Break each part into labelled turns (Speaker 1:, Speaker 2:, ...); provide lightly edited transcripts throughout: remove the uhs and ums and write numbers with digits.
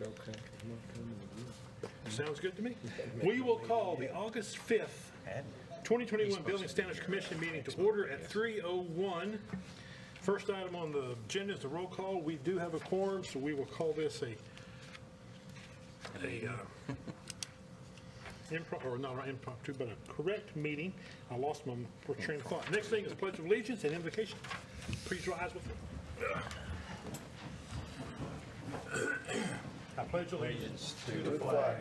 Speaker 1: Okay.
Speaker 2: Sounds good to me. We will call the August 5th, 2021 Building Standards Commission meeting to order at 3:01. First item on the agenda is the roll call. We do have a quorum, so we will call this a not impromptu, but a correct meeting. I lost my train of thought. Next thing is Pledge of Allegiance and invocation. Please rise with me. I pledge allegiance
Speaker 3: to the flag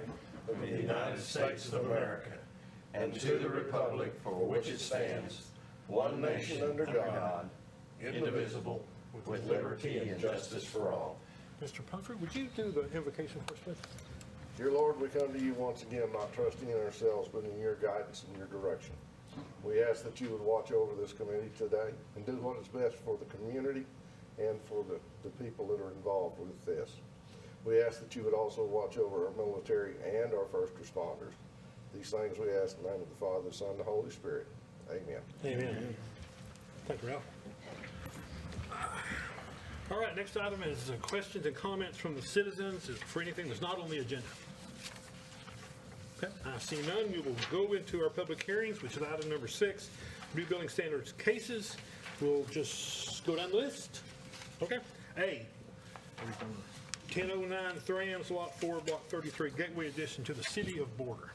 Speaker 3: of the United States of America and to the republic for which it stands, one nation under God, indivisible, with liberty and justice for all.
Speaker 2: Mr. Pumphrey, would you do the invocation first, please?
Speaker 4: Dear Lord, we come to you once again, not trusting in ourselves, but in your guidance and your direction. We ask that you would watch over this committee today and do what is best for the community and for the people that are involved with this. We ask that you would also watch over our military and our first responders. These things we ask in the name of the Father, the Son, and the Holy Spirit. Amen.
Speaker 2: Amen. Thank you, Ralph. All right, next item is questions and comments from the citizens for anything that's not on the agenda. Okay, I see none. We will go into our public hearings, which is item number 6, new building standards cases. We'll just go down the list. Okay. A, 1009 Thrams, Lot 4, Block 33, Gateway addition to the city of Borger.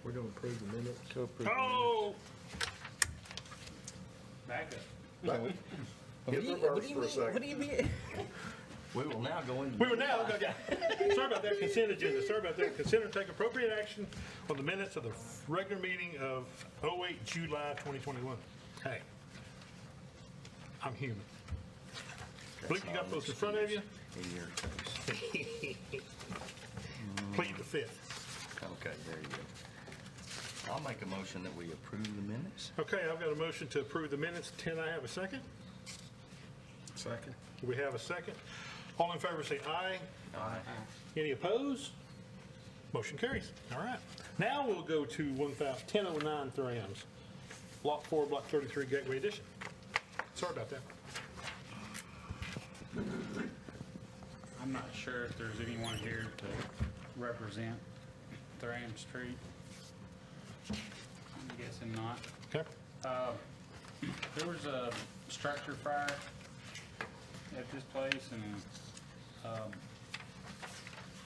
Speaker 1: We're going to approve the minutes.
Speaker 2: Oh!
Speaker 5: Back up.
Speaker 4: Hit reverse for a second.
Speaker 6: What do you mean?
Speaker 3: We will now go into.
Speaker 2: We were now, okay. Sorry about that, consent agenda. Sorry about that. Consider and take appropriate action on the minutes of the regular meeting of 08 July 2021. Hey, I'm human. Believe you got those in front of you?
Speaker 3: In your face.
Speaker 2: Plead the fifth.
Speaker 3: Okay, there you go. I'll make a motion that we approve the minutes.
Speaker 2: Okay, I've got a motion to approve the minutes. Can I have a second?
Speaker 1: Second.
Speaker 2: Do we have a second? All in favor say aye.
Speaker 3: Aye.
Speaker 2: Any opposed? Motion carries. All right. Now we'll go to 1009 Thrams, Lot 4, Block 33, Gateway Edition. Sorry about that.
Speaker 5: I'm not sure if there's anyone here to represent Thram Street. I'm guessing not.
Speaker 2: Okay.
Speaker 5: There was a structure fire at this place, and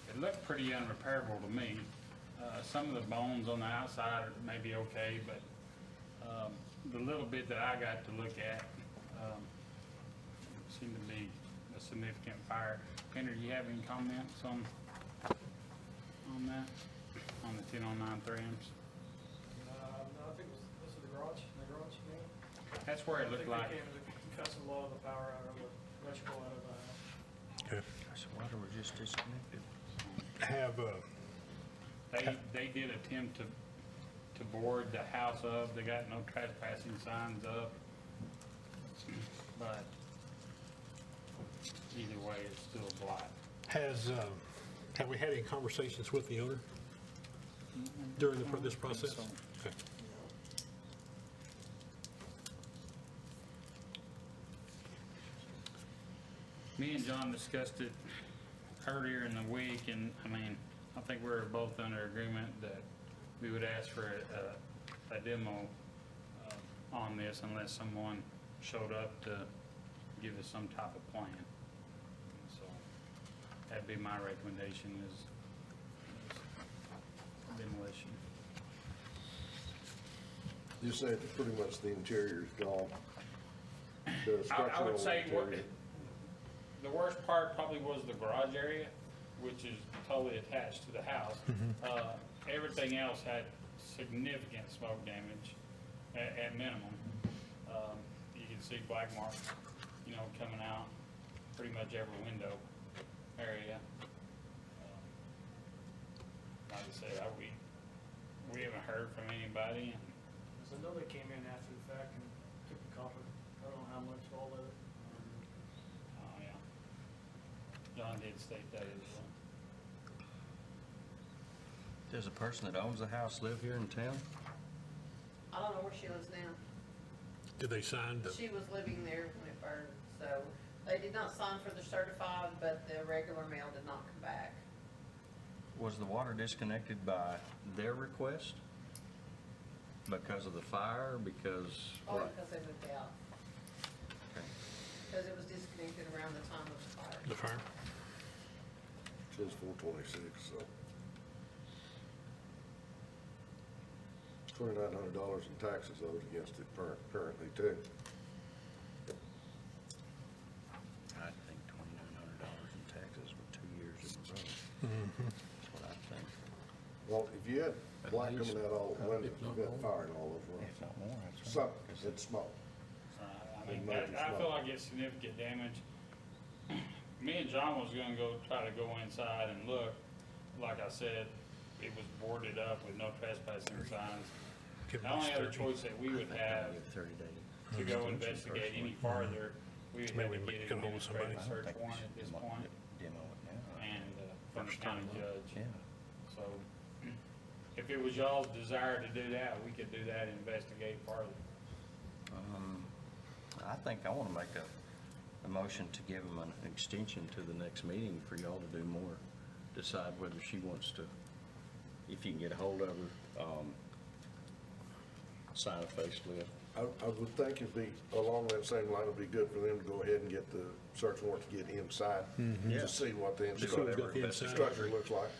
Speaker 5: it looked pretty unrepairable to me. Some of the bones on the outside may be okay, but the little bit that I got to look at seemed to be a significant fire. Henry, do you have any comments on that, on the 1009 Thrams?
Speaker 7: No, I think this is the garage you mean?
Speaker 5: That's where it looked like.
Speaker 7: I think they came to cut some lot of the power out of the electrical out of the house.
Speaker 2: Okay.
Speaker 3: Gosh, the water was just disconnected.
Speaker 2: Have,
Speaker 5: They did attempt to board the house up. They got no trespassing signs up. But either way, it's still a blight.
Speaker 2: have we had any conversations with the owner during this process?
Speaker 5: so.
Speaker 2: Okay.
Speaker 5: Me and John discussed it earlier in the week, and I mean, I think we were both under agreement that we would ask for a demo on this unless someone showed up to give us some type of plan. So that'd be my recommendation is demolition.
Speaker 4: You said that pretty much the interior's gone. The
Speaker 5: I
Speaker 4: structural
Speaker 5: would say
Speaker 4: interior.
Speaker 5: the worst part probably was the garage area, which is totally attached to the house. Everything else had significant smoke damage at minimum. You can see black marks, coming out pretty much every window area. Like I said, we haven't heard from anybody.
Speaker 7: There's another came in after the fact and took the copper. I don't know how much, all of it.
Speaker 5: Oh, yeah. John did state that as well.
Speaker 3: Does a person that owns the house live here in town?
Speaker 6: I don't know where she lives now.
Speaker 2: Did they sign the?
Speaker 6: She was living there when it burned, so they did not sign for the certified, but the regular mail did not come back.
Speaker 8: Was the water disconnected by their request? Because of the fire, because?
Speaker 6: Oh, because they moved out,
Speaker 8: Okay.
Speaker 6: because it was disconnected around the time of the fire.
Speaker 2: The fire?
Speaker 4: Says 426, so. $2,900 in taxes owed against it currently too.
Speaker 8: I think $2,900 in taxes with 2 years in a row. That's what I think.
Speaker 4: Well, if you had
Speaker 1: At
Speaker 4: black
Speaker 1: least,
Speaker 4: coming out all the windows,
Speaker 1: if not
Speaker 4: you've got
Speaker 1: more.
Speaker 4: fire in all those rooms.
Speaker 8: If not more, that's right.
Speaker 4: Some,
Speaker 8: 'Cause
Speaker 4: it's small.
Speaker 5: I mean,
Speaker 4: Major
Speaker 5: I feel
Speaker 4: smoke.
Speaker 5: like it's significant damage. Me and John was gonna go try to go inside and look. Like I said, it was boarded up with no trespassing signs.
Speaker 2: Give
Speaker 5: The
Speaker 2: them
Speaker 5: only other
Speaker 2: 30.
Speaker 5: choice that we would
Speaker 8: I think
Speaker 5: have
Speaker 8: I'll give 30 days.
Speaker 5: to go investigate any farther, we would have
Speaker 2: Maybe
Speaker 5: to
Speaker 2: we
Speaker 5: get
Speaker 2: can
Speaker 5: an
Speaker 2: hold somebody.
Speaker 5: administrative search
Speaker 8: I think we
Speaker 5: warrant
Speaker 8: should
Speaker 5: at this
Speaker 8: demo-
Speaker 5: point,
Speaker 8: Demo it now.
Speaker 5: and from the
Speaker 2: First
Speaker 5: county
Speaker 2: time.
Speaker 5: judge.
Speaker 8: Yeah.
Speaker 5: So if it was y'all's desire to do that, we could do that and investigate farther.
Speaker 8: I think I want to make a motion to give them an extension to the next meeting for y'all to do more. Decide whether she wants to, if you can get a hold of her, sign a facelift.
Speaker 4: I would think it'd be, along that same line, it'd be good for them to go ahead and get the search warrant to get inside
Speaker 8: Yeah.
Speaker 4: to see what the
Speaker 2: See who's got the
Speaker 4: structure
Speaker 2: inside.
Speaker 4: structure looks like.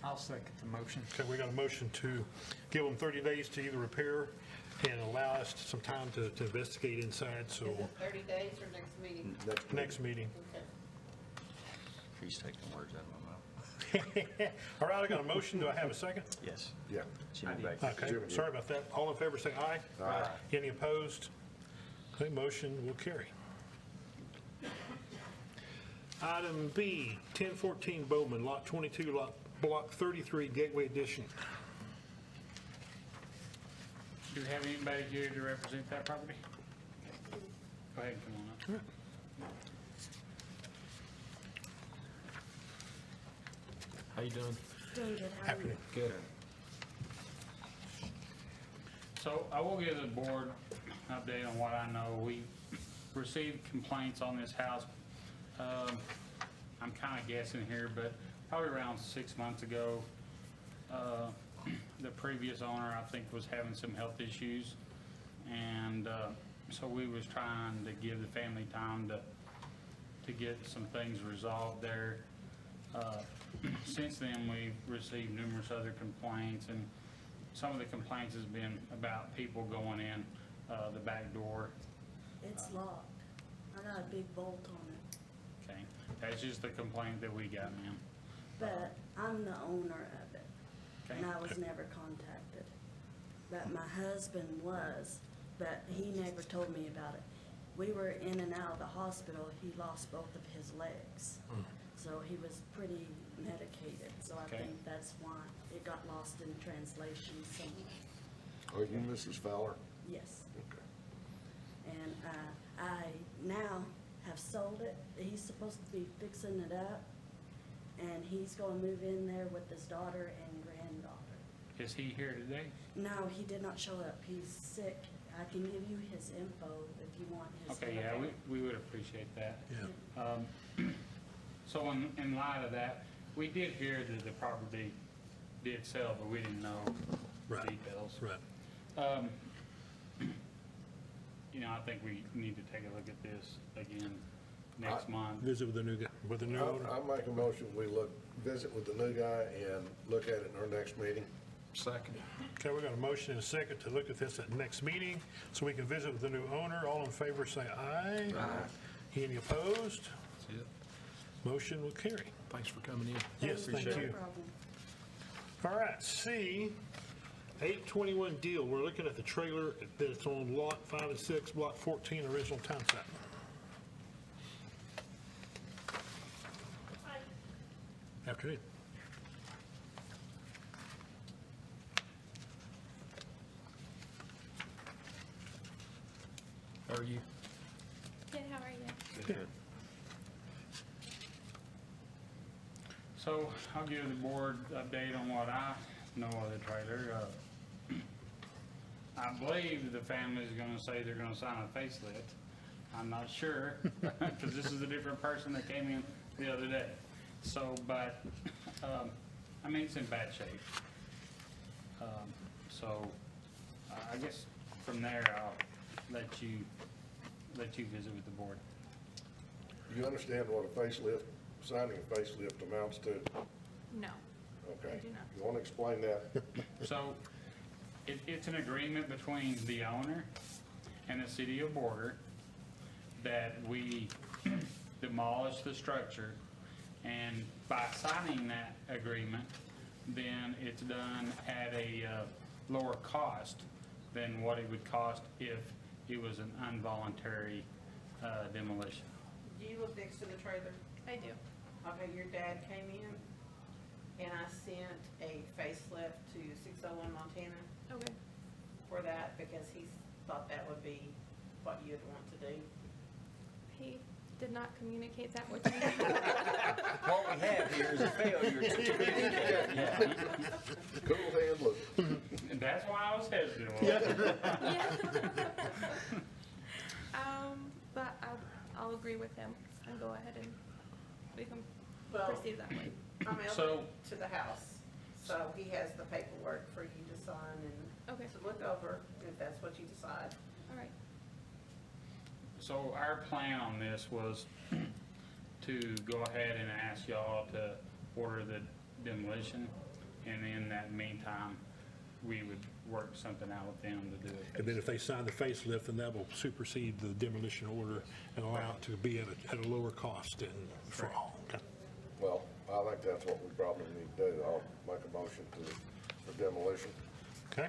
Speaker 1: I'll second the motion.
Speaker 2: Okay, we got a motion to give them 30 days to either repair and allow us some time to investigate inside, so
Speaker 6: Is it 30 days or next meeting?
Speaker 2: next meeting.
Speaker 6: Okay.
Speaker 8: He's taking words out of my mouth.
Speaker 2: All right, I got a motion. Do I have a second?
Speaker 8: Yes.
Speaker 4: Yeah.
Speaker 8: Jimmy Baker.
Speaker 2: Okay,
Speaker 4: Jimmy.
Speaker 2: sorry about that. All in favor, say aye.
Speaker 4: Aye.
Speaker 2: Any opposed? Okay, motion will carry. Item B, 1014 Bowman, Lot 22, Block 33, Gateway Edition.
Speaker 5: Do we have anybody here to represent that property? Go ahead, come on up.
Speaker 1: How you doing?
Speaker 9: Doing good, how are you?
Speaker 1: Good.
Speaker 5: So I will give the board an update on what I know. We received complaints on this house. I'm kind of guessing here, but probably around 6 months ago. The previous owner, I think, was having some health issues. And so we was trying to give the family time to get some things resolved there. Since then, we've received numerous other complaints, and some of the complaints has been about people going in the back door.
Speaker 9: It's locked. I got a big bolt on it,
Speaker 5: Okay, that's just the complaint that we got, ma'am.
Speaker 9: but I'm the owner of it,
Speaker 5: Okay.
Speaker 9: and I was never contacted. But my husband was, but he never told me about it. We were in and out of the hospital, he lost both of his legs. So he was pretty medicated, so I
Speaker 5: Okay.
Speaker 9: think that's why it got lost in translation somewhere.
Speaker 4: Are you Mrs. Fowler?
Speaker 9: Yes.
Speaker 4: Okay.
Speaker 9: And I now have sold it. He's supposed to be fixing it up, and he's gonna move in there with his daughter and granddaughter.
Speaker 5: Is he here today?
Speaker 9: No, he did not show up. He's sick. I can give you his info if you want his.
Speaker 5: Okay, yeah,
Speaker 9: info.
Speaker 5: we would appreciate that.
Speaker 2: Yeah.
Speaker 5: So in light of that, we did hear that the property did sell, but we didn't know the
Speaker 2: Right.
Speaker 5: details.
Speaker 2: Right.
Speaker 5: You know, I think we need to take a look at this again next month.
Speaker 2: Visit with the new guy, with the new owner.
Speaker 4: I'll make a motion, we visit with the new guy and look at it in our next meeting.
Speaker 1: Second.
Speaker 2: Okay, we got a motion and a second to look at this at the next meeting, so we can visit with the new owner. All in favor, say aye. Aye. Any opposed?
Speaker 1: That's it.
Speaker 2: Motion will carry.
Speaker 1: Thanks for coming in.
Speaker 2: Yes, thank
Speaker 9: No
Speaker 2: you.
Speaker 9: problem.
Speaker 2: All right, C, 821 deal. We're looking at the trailer that's on Lot 5 and 6, Block 14, original town site. Afternoon.
Speaker 1: How are you?
Speaker 10: Good, how are you?
Speaker 2: Good.
Speaker 5: So I'll give the board update on what I know of the trailer. I believe the family's gonna say they're gonna sign a facelift. I'm not sure, because this is a different person that came in the other day. So, but, I mean, it's in bad shape. So, I guess from there, I'll let you visit with the board.
Speaker 4: You understand what a facelift, signing a facelift amounts to?
Speaker 10: No.
Speaker 4: Okay.
Speaker 10: I do not.
Speaker 4: You want to explain that?
Speaker 5: So, it's an agreement between the owner and the city of Borger that we demolish the structure, and by signing that agreement, then it's done at a lower cost than what it would cost if it was an involuntary demolition.
Speaker 6: Do you live next to the trailer?
Speaker 10: I do.
Speaker 6: Okay, your dad came in, and I sent a facelift to 601 Montana
Speaker 10: Okay.
Speaker 6: for that, because he thought that would be what you'd want to do.
Speaker 10: He did not communicate that with me.
Speaker 8: What we have here is a failure to communicate. Yeah.
Speaker 4: Cool hand look.
Speaker 5: And that's why I was hesitant.
Speaker 10: But I'll agree with him and go ahead and we can
Speaker 6: Well,
Speaker 10: proceed that way.
Speaker 6: I'm
Speaker 5: So-
Speaker 6: over to the house, so he has the paperwork for you to sign
Speaker 10: Okay.
Speaker 6: and to look over, if that's what you decide.
Speaker 10: All right.
Speaker 5: So our plan on this was to go ahead and ask y'all to order the demolition, and in that meantime, we would work something out with them to do it.
Speaker 2: And then if they sign the facelift, then that will supersede the demolition order and allow it to be at a lower cost and for all. Okay.
Speaker 4: Well, I think that's what we probably need to do. I'll make a motion for demolition.
Speaker 2: Okay?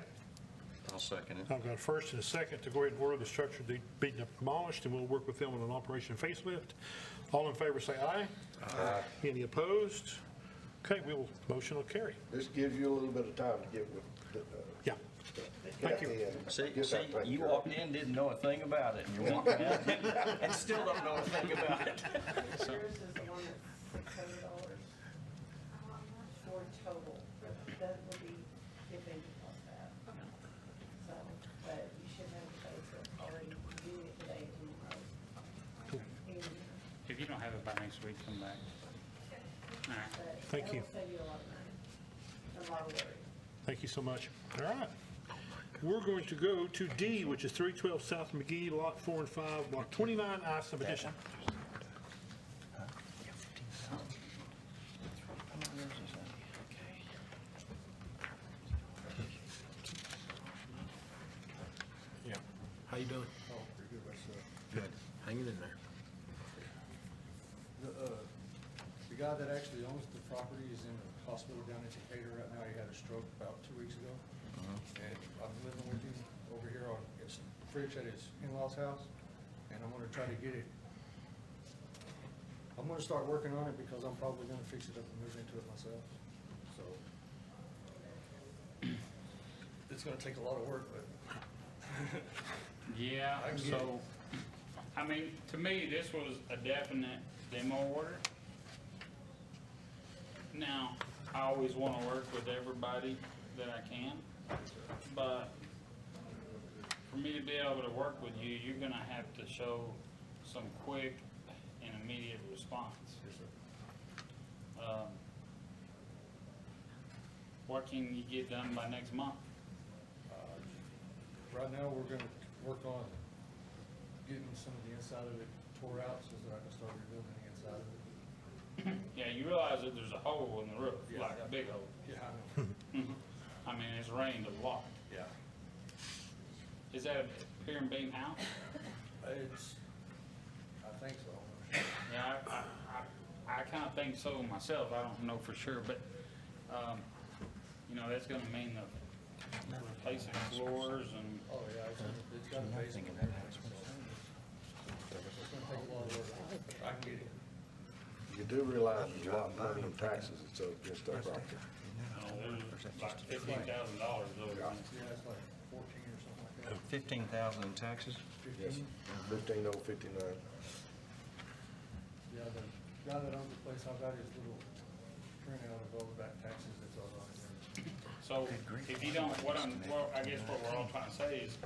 Speaker 8: I'll second it.
Speaker 2: I've got a first and a second to go ahead and order the structure to be demolished, and we'll work with them on an Operation Facelift. All in favor, say aye. Aye. Any opposed? Okay, motion will carry.
Speaker 4: This gives you a little bit of time to get with,
Speaker 2: Yeah. Thank you.
Speaker 4: Kathy and
Speaker 8: See,
Speaker 4: get that taken
Speaker 8: you
Speaker 4: care of.
Speaker 8: walked in, didn't know a thing about it, and you're walking out and still don't know a thing about it.
Speaker 6: Yours is the one that's $600 for total, that would be if they cost that. So, but you should have the facelift already, doing it today, tomorrow. And,
Speaker 5: If you don't have it by next week, come back. All right.
Speaker 6: but
Speaker 2: Thank you.
Speaker 6: that'll save you a lot of money, a lot of worry.
Speaker 2: Thank you so much. All right. We're going to go to D, which is 312 South McGee, Lot 4 and 5, Block 29, I subdivision.
Speaker 1: Yeah. How you doing?
Speaker 11: Oh, pretty good myself.
Speaker 1: Good. Hanging in there.
Speaker 11: The guy that actually owns the property is in the hospital down in Decatur right now. He had a stroke about 2 weeks ago. And I'm living with him over here on his fridge at his in-laws house, and I'm gonna try to get it. I'm gonna start working on it because I'm probably gonna fix it up and move into it myself, so. It's gonna take a lot of work, but
Speaker 5: Yeah,
Speaker 11: I get
Speaker 5: so, I mean, to me, this was a definite demo order. Now, I always want to work with everybody that I can, but for me to be able to work with you, you're gonna have to show some quick and immediate response. What can you get done by next month?
Speaker 11: right now, we're gonna work on getting some of the inside of it tore out so that I can start rebuilding the inside of it.
Speaker 5: Yeah, you realize that there's a hole in the roof,
Speaker 11: Yeah.
Speaker 5: like a big hole.
Speaker 11: Yeah, I know.
Speaker 5: I mean, it's rained a lot.
Speaker 11: Yeah.
Speaker 5: Is that a pier and beam house?
Speaker 11: It's, I think so.
Speaker 5: Yeah, I kind of think so myself. I don't know for sure, but, you know, that's gonna mean the replacing floors and,
Speaker 11: Oh, yeah, it's got a basement. It's gonna take a lot of work. I can get it.
Speaker 4: You do realize there's a lot of money in taxes that's owed against that property.
Speaker 5: there's like $15,000 over there.
Speaker 11: Yeah, it's like 14 or something like that.
Speaker 8: 15,000 in taxes?
Speaker 4: Yes, 15059.
Speaker 11: Yeah, the guy that owns the place, I've got his little printout of all the back taxes that's all on there.
Speaker 5: So if you don't, I guess what we're all trying to say is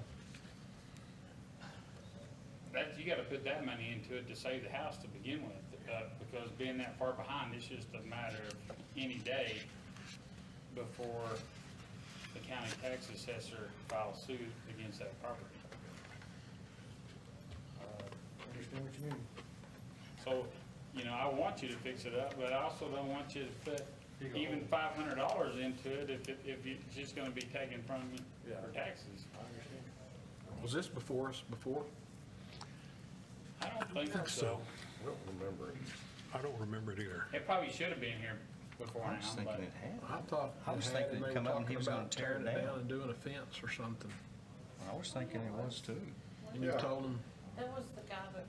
Speaker 5: that you gotta put that money into it to save the house to begin with. because being that far behind, it's just a matter of any day before the county tax assessor files suit against that property.
Speaker 11: Understand what you mean.
Speaker 5: So, you know, I want you to fix it up, but I also don't want you to put even $500 into it if it's just gonna be taken from you for taxes.
Speaker 11: I understand.
Speaker 1: Was this before us before?
Speaker 5: I don't think
Speaker 2: think
Speaker 5: so.
Speaker 2: so.
Speaker 4: I don't remember it.
Speaker 2: I don't remember it either.
Speaker 5: It probably should have been here before
Speaker 8: I
Speaker 5: now,
Speaker 8: was
Speaker 5: but
Speaker 8: thinking it had.
Speaker 1: I thought.
Speaker 8: I was
Speaker 1: it
Speaker 8: thinking
Speaker 1: had-
Speaker 8: it'd
Speaker 1: they
Speaker 8: come
Speaker 1: were
Speaker 8: up and he
Speaker 1: talking
Speaker 8: was gonna
Speaker 1: about
Speaker 8: tear it
Speaker 1: tearing
Speaker 8: down.
Speaker 1: and doing a fence or something.
Speaker 8: I was thinking it was too.
Speaker 1: And you
Speaker 4: Yeah.
Speaker 1: told them,
Speaker 6: That was the guy that,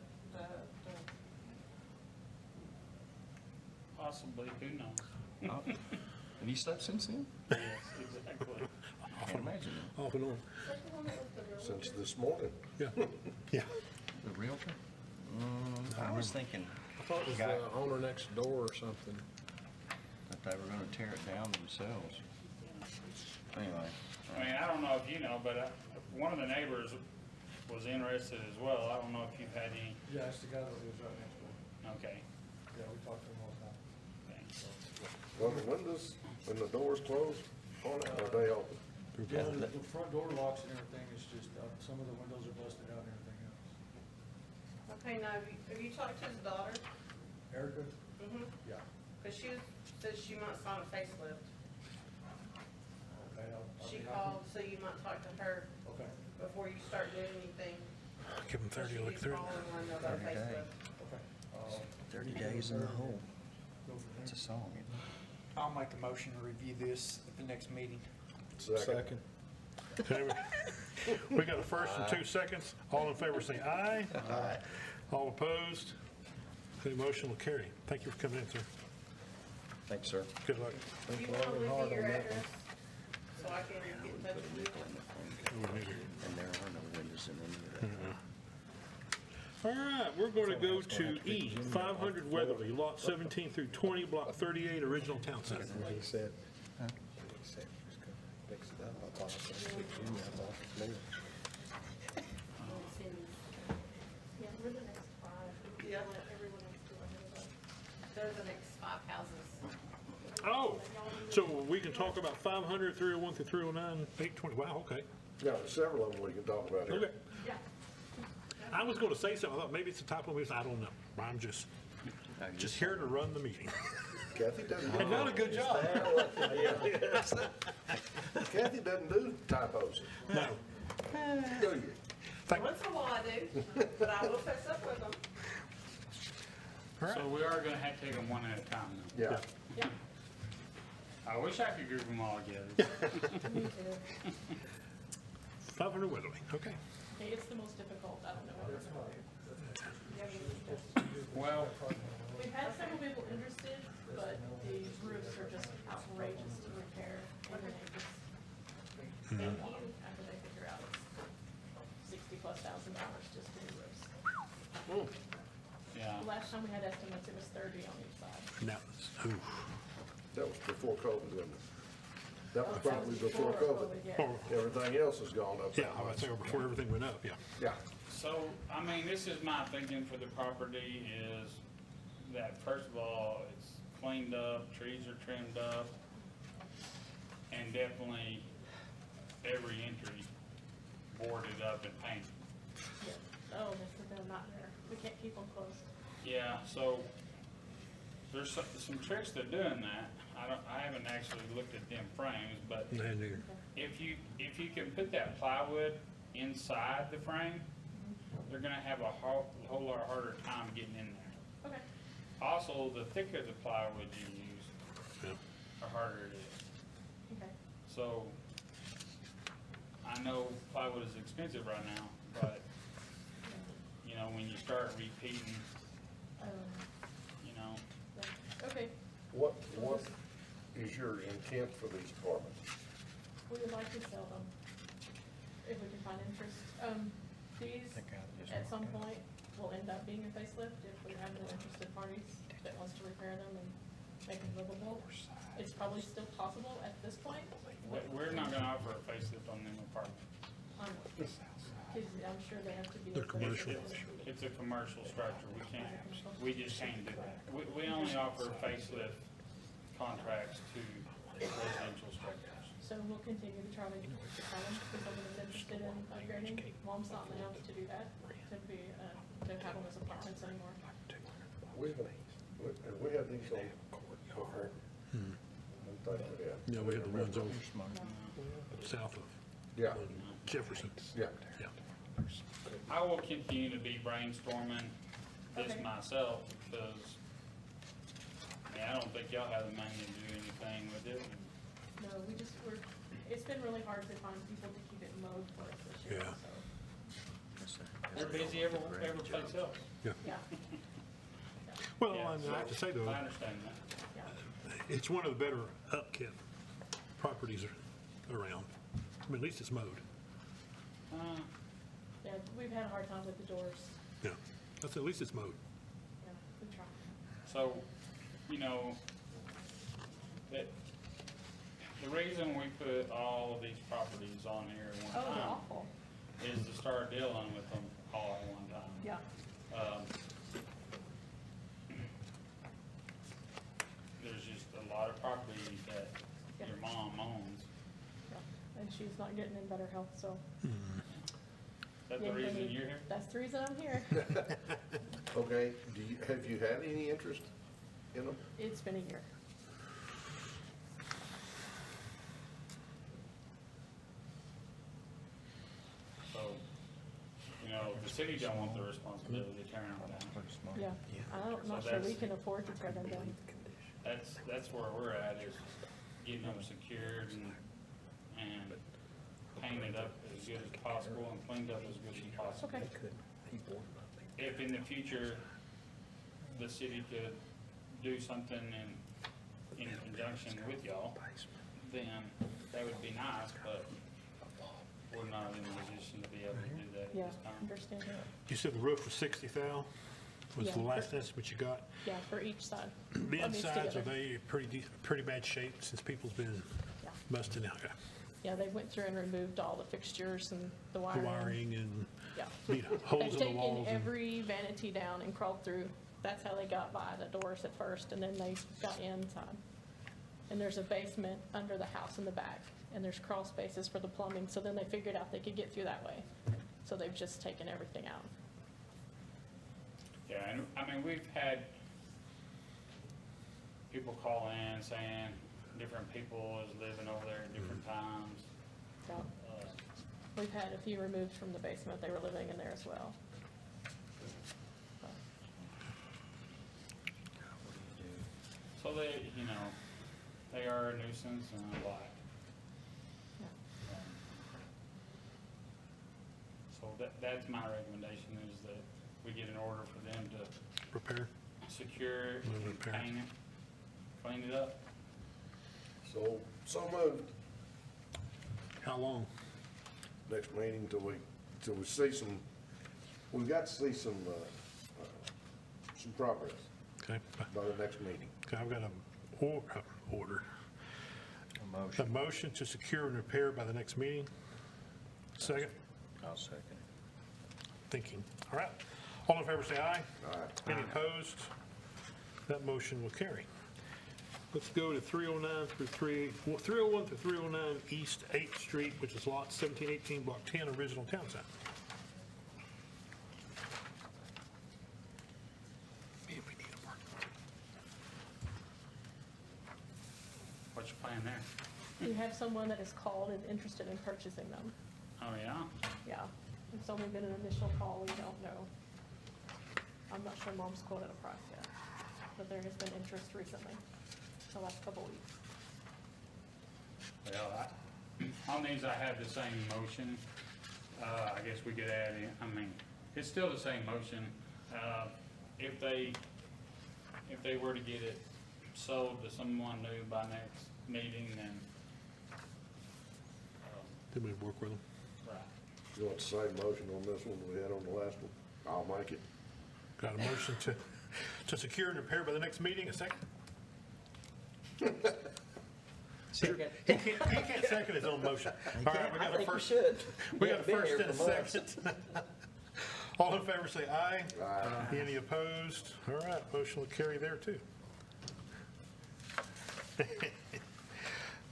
Speaker 5: possibly, who knows?
Speaker 8: Oh, have you slept since then?
Speaker 5: Yes, exactly.
Speaker 8: Can't imagine it.
Speaker 2: Off and on.
Speaker 4: Since this morning.
Speaker 2: Yeah, yeah.
Speaker 8: The realtor? I was thinking
Speaker 1: I thought it was
Speaker 8: Guy-
Speaker 1: the owner next door or something.
Speaker 8: that they were gonna tear it down themselves. Anyway.
Speaker 5: I mean, I don't know if you know, but one of the neighbors was interested as well. I don't know if you've had any,
Speaker 11: Yeah, it's the guy that lives right next door.
Speaker 5: okay.
Speaker 11: Yeah, we talk to him all the time.
Speaker 5: Okay.
Speaker 4: Well, the windows, when the doors close, on out, are they open?
Speaker 11: Yeah, the front door locks and everything, it's just, some of the windows are busted out and everything else.
Speaker 6: okay, now, have you talked to his daughter?
Speaker 11: Erica?
Speaker 6: Mm-hmm.
Speaker 11: Yeah.
Speaker 6: Cause says she might sign a facelift.
Speaker 11: Okay, I'll
Speaker 6: She
Speaker 11: be happy.
Speaker 6: called, so you might talk to her
Speaker 11: Okay,
Speaker 6: before you start doing anything.
Speaker 2: Give them 30 to look through.
Speaker 6: She needs to call and let her know about a
Speaker 8: 30 days.
Speaker 6: facelift.
Speaker 11: okay.
Speaker 8: 30 days in the hole.
Speaker 11: Go from
Speaker 8: It's a
Speaker 11: there.
Speaker 8: song, isn't it?
Speaker 7: I'll make a motion to review this at the next meeting.
Speaker 4: Second.
Speaker 2: Okay, we got a first and 2 seconds. All in favor say aye. Aye. All opposed? The motion will carry. Thank you for coming in, sir.
Speaker 8: Thanks, sir.
Speaker 2: Good luck.
Speaker 6: Do you wanna leave me your address, so I can get in touch with you?
Speaker 8: And there are no windows in any of that.
Speaker 2: All right, we're going to go to E, 500 Weatherly, lot 17 through 20, block 38, original town center.
Speaker 1: He said, he said he was gonna fix it up. I thought I was gonna speak to you, I thought it was me.
Speaker 10: Yeah, we're the next five.
Speaker 6: Yeah.
Speaker 10: Everyone else do it.
Speaker 6: They're the next 5 houses.
Speaker 2: Oh, so we can talk about 500, 301 through 309, 820, wow, okay.
Speaker 4: Yeah, there's several of them we can talk about here.
Speaker 2: Okay.
Speaker 10: Yeah.
Speaker 2: I was going to say something, I thought maybe it's a typo, I don't know. I'm just here to run the meeting.
Speaker 4: Kathy doesn't.
Speaker 2: And not a good job.
Speaker 4: Kathy doesn't do typos.
Speaker 2: No.
Speaker 4: Do you?
Speaker 2: Thank-
Speaker 6: Once in a while I do, but I will fess up with them.
Speaker 2: All right.
Speaker 5: So we are gonna have to take them one at a time though.
Speaker 4: Yeah.
Speaker 6: Yeah.
Speaker 5: I wish I could group them all together.
Speaker 6: Me too.
Speaker 2: 500 Weatherly, okay.
Speaker 10: Hey, it's the most difficult. I don't know what it's about.
Speaker 5: Well,
Speaker 10: We've had several people interested, but the roofs are just outrageous to repair. And then they just, thank you, after they figure out it's $60,000+ just for the roofs.
Speaker 5: yeah,
Speaker 10: The last time we had estimates, it was 30 on each side.
Speaker 2: Now, ooh.
Speaker 4: That was before COVID, wasn't it? That was
Speaker 10: That was
Speaker 4: probably before COVID.
Speaker 10: yeah.
Speaker 2: Oh,
Speaker 4: Everything else has gone up.
Speaker 2: yeah,
Speaker 4: that
Speaker 2: I would
Speaker 4: much.
Speaker 2: say before everything went up, yeah.
Speaker 4: Yeah.
Speaker 5: so, I mean, this is my thinking for the property is that first of all, it's cleaned up, trees are trimmed up, and definitely every entry boarded up and painted.
Speaker 10: Yeah. Oh, they're not there. We can't keep them closed.
Speaker 5: Yeah, so there's some tricks to doing that. I haven't actually looked at them frames, but
Speaker 2: And there.
Speaker 5: if you can put that plywood inside the frame, they're gonna have a whole lot harder time getting in there.
Speaker 10: Okay.
Speaker 5: Also, the thicker the plywood you use,
Speaker 2: Yeah.
Speaker 5: the harder it is.
Speaker 10: Okay.
Speaker 5: So, I know plywood is expensive right now, but, you know, when you start repeating, you know,
Speaker 10: Okay.
Speaker 4: What is your intent for these apartments?
Speaker 10: We would like to sell them if we can find interest. These, at some point, will end up being a facelift if we have no interested parties that wants to repair them and make them livable. It's probably still possible at this point.
Speaker 5: we're not gonna offer a facelift on them apartments.
Speaker 10: Because I'm sure they have to be.
Speaker 2: They're commercial.
Speaker 5: it's a commercial structure, we just can't do that. We only offer facelift contracts to residential structures.
Speaker 10: So we'll continue to try to tell them if someone is interested in upgrading. Mom's not in the house to do that, to have them as apartments anymore.
Speaker 4: We had these on before. I think we have.
Speaker 2: Yeah, we had the ones over south of
Speaker 4: Yeah,
Speaker 2: Jefferson.
Speaker 4: yeah.
Speaker 2: Yeah.
Speaker 5: I will continue to be brainstorming this
Speaker 10: Okay.
Speaker 5: myself, because, I don't think y'all have the money to do anything with it.
Speaker 10: No, it's been really hard to find people to keep it mowed for us this year,
Speaker 2: Yeah.
Speaker 10: so,
Speaker 5: They're busy every place else.
Speaker 10: yeah.
Speaker 2: Well,
Speaker 5: Yeah,
Speaker 2: and I have to say though,
Speaker 5: I understand that.
Speaker 10: Yeah.
Speaker 2: it's one of the better upkept properties around. I mean, at least it's mowed.
Speaker 10: Yeah, we've had a hard time with the doors.
Speaker 2: Yeah, that's at least it's mowed.
Speaker 10: Yeah, we try.
Speaker 5: So, that, the reason we put all of these properties on here at one
Speaker 10: Oh, they're
Speaker 5: time
Speaker 10: awful.
Speaker 5: is to start dealing with them all at one time.
Speaker 10: Yeah.
Speaker 5: There's just a lot of property that
Speaker 10: Yeah.
Speaker 5: your mom owns.
Speaker 10: Yeah. And she's not getting in better health, so.
Speaker 5: Is that the
Speaker 10: Yeah, I
Speaker 5: reason
Speaker 10: mean,
Speaker 5: you're here?
Speaker 10: That's the reason I'm here.
Speaker 4: Okay, have you had any interest in them?
Speaker 10: It's been a year.
Speaker 5: So, the city don't want the responsibility to tear them down.
Speaker 10: Yeah. I'm
Speaker 5: So
Speaker 10: not sure we
Speaker 5: that's-
Speaker 10: can afford to tear them down.
Speaker 5: That's where we're at, is getting them secured and painted up as good as possible and cleaned up as good as possible.
Speaker 10: Okay.
Speaker 5: If in the future, the city could do something in conjunction with y'all, then that would be nice, but we're not in a position to be able to do that
Speaker 10: Yeah,
Speaker 5: at this time.
Speaker 10: understand.
Speaker 2: You said the roof was 60,000 was
Speaker 10: Yeah,
Speaker 2: the last
Speaker 10: for-
Speaker 2: estimate you got?
Speaker 10: Yeah, for each side.
Speaker 2: The
Speaker 10: Put these
Speaker 2: insides, are
Speaker 10: together.
Speaker 2: they pretty bad shape since people's been
Speaker 10: Yeah.
Speaker 2: busting out? Okay.
Speaker 10: Yeah, they went through and removed all the fixtures and the
Speaker 2: The
Speaker 10: wiring.
Speaker 2: wiring and
Speaker 10: Yeah.
Speaker 2: need holes
Speaker 10: They've
Speaker 2: in the
Speaker 10: taken
Speaker 2: walls. and-
Speaker 10: every vanity down and crawled through. That's how they got by the doors at first, and then they got inside. And there's a basement under the house in the back, and there's crawl spaces for the plumbing, so then they figured out they could get through that way. So they've just taken everything out.
Speaker 5: Yeah, and I mean, we've had people call in saying different people is living over there at different times.
Speaker 10: Yeah.
Speaker 5: Uh,
Speaker 10: We've had a few removed from the basement. They were living in there as well.
Speaker 5: So they, they are a nuisance and a lot.
Speaker 10: Yeah.
Speaker 5: So that's my recommendation, is that we get an order for them to
Speaker 2: Repair.
Speaker 5: secure it,
Speaker 2: We'll repair.
Speaker 5: paint it, clean it up.
Speaker 4: So moved.
Speaker 2: How long?
Speaker 4: Next meeting till we see we've got to see some progress
Speaker 2: Okay.
Speaker 4: by the next meeting.
Speaker 2: Okay, I've got order.
Speaker 8: A
Speaker 2: A motion to secure and repair by the next meeting. Second?
Speaker 8: I'll second.
Speaker 2: Thinking. All right. All in favor, say aye.
Speaker 4: Aye.
Speaker 2: Any opposed? That motion will carry. Let's go to 301 through 309 East 8th Street, which is lot 1718, block 10, original town site. Man, we need a parking lot.
Speaker 5: What's your plan there?
Speaker 10: We have someone that has called and interested in purchasing them.
Speaker 5: Oh, yeah?
Speaker 10: Yeah. It's only been an initial call. We don't know. I'm not sure Mom's quoted a price yet, but there has been interest recently, the last couple weeks.
Speaker 5: Well, on these, I have the same motion. I guess we could add in, it's still the same motion. If they were to get it sold to someone new by next meeting, then,
Speaker 2: Then we work with them.
Speaker 5: right.
Speaker 4: You want the same motion on this one we had on the last one? I'll make it.
Speaker 2: Got a motion to secure and repair by the next meeting, a second?
Speaker 8: Second.
Speaker 2: He can't second his own motion. All right, we got a first.
Speaker 8: should.
Speaker 2: We got a first and a second. All in favor say aye.
Speaker 4: Aye.
Speaker 2: Any opposed? All right, motion will carry there too.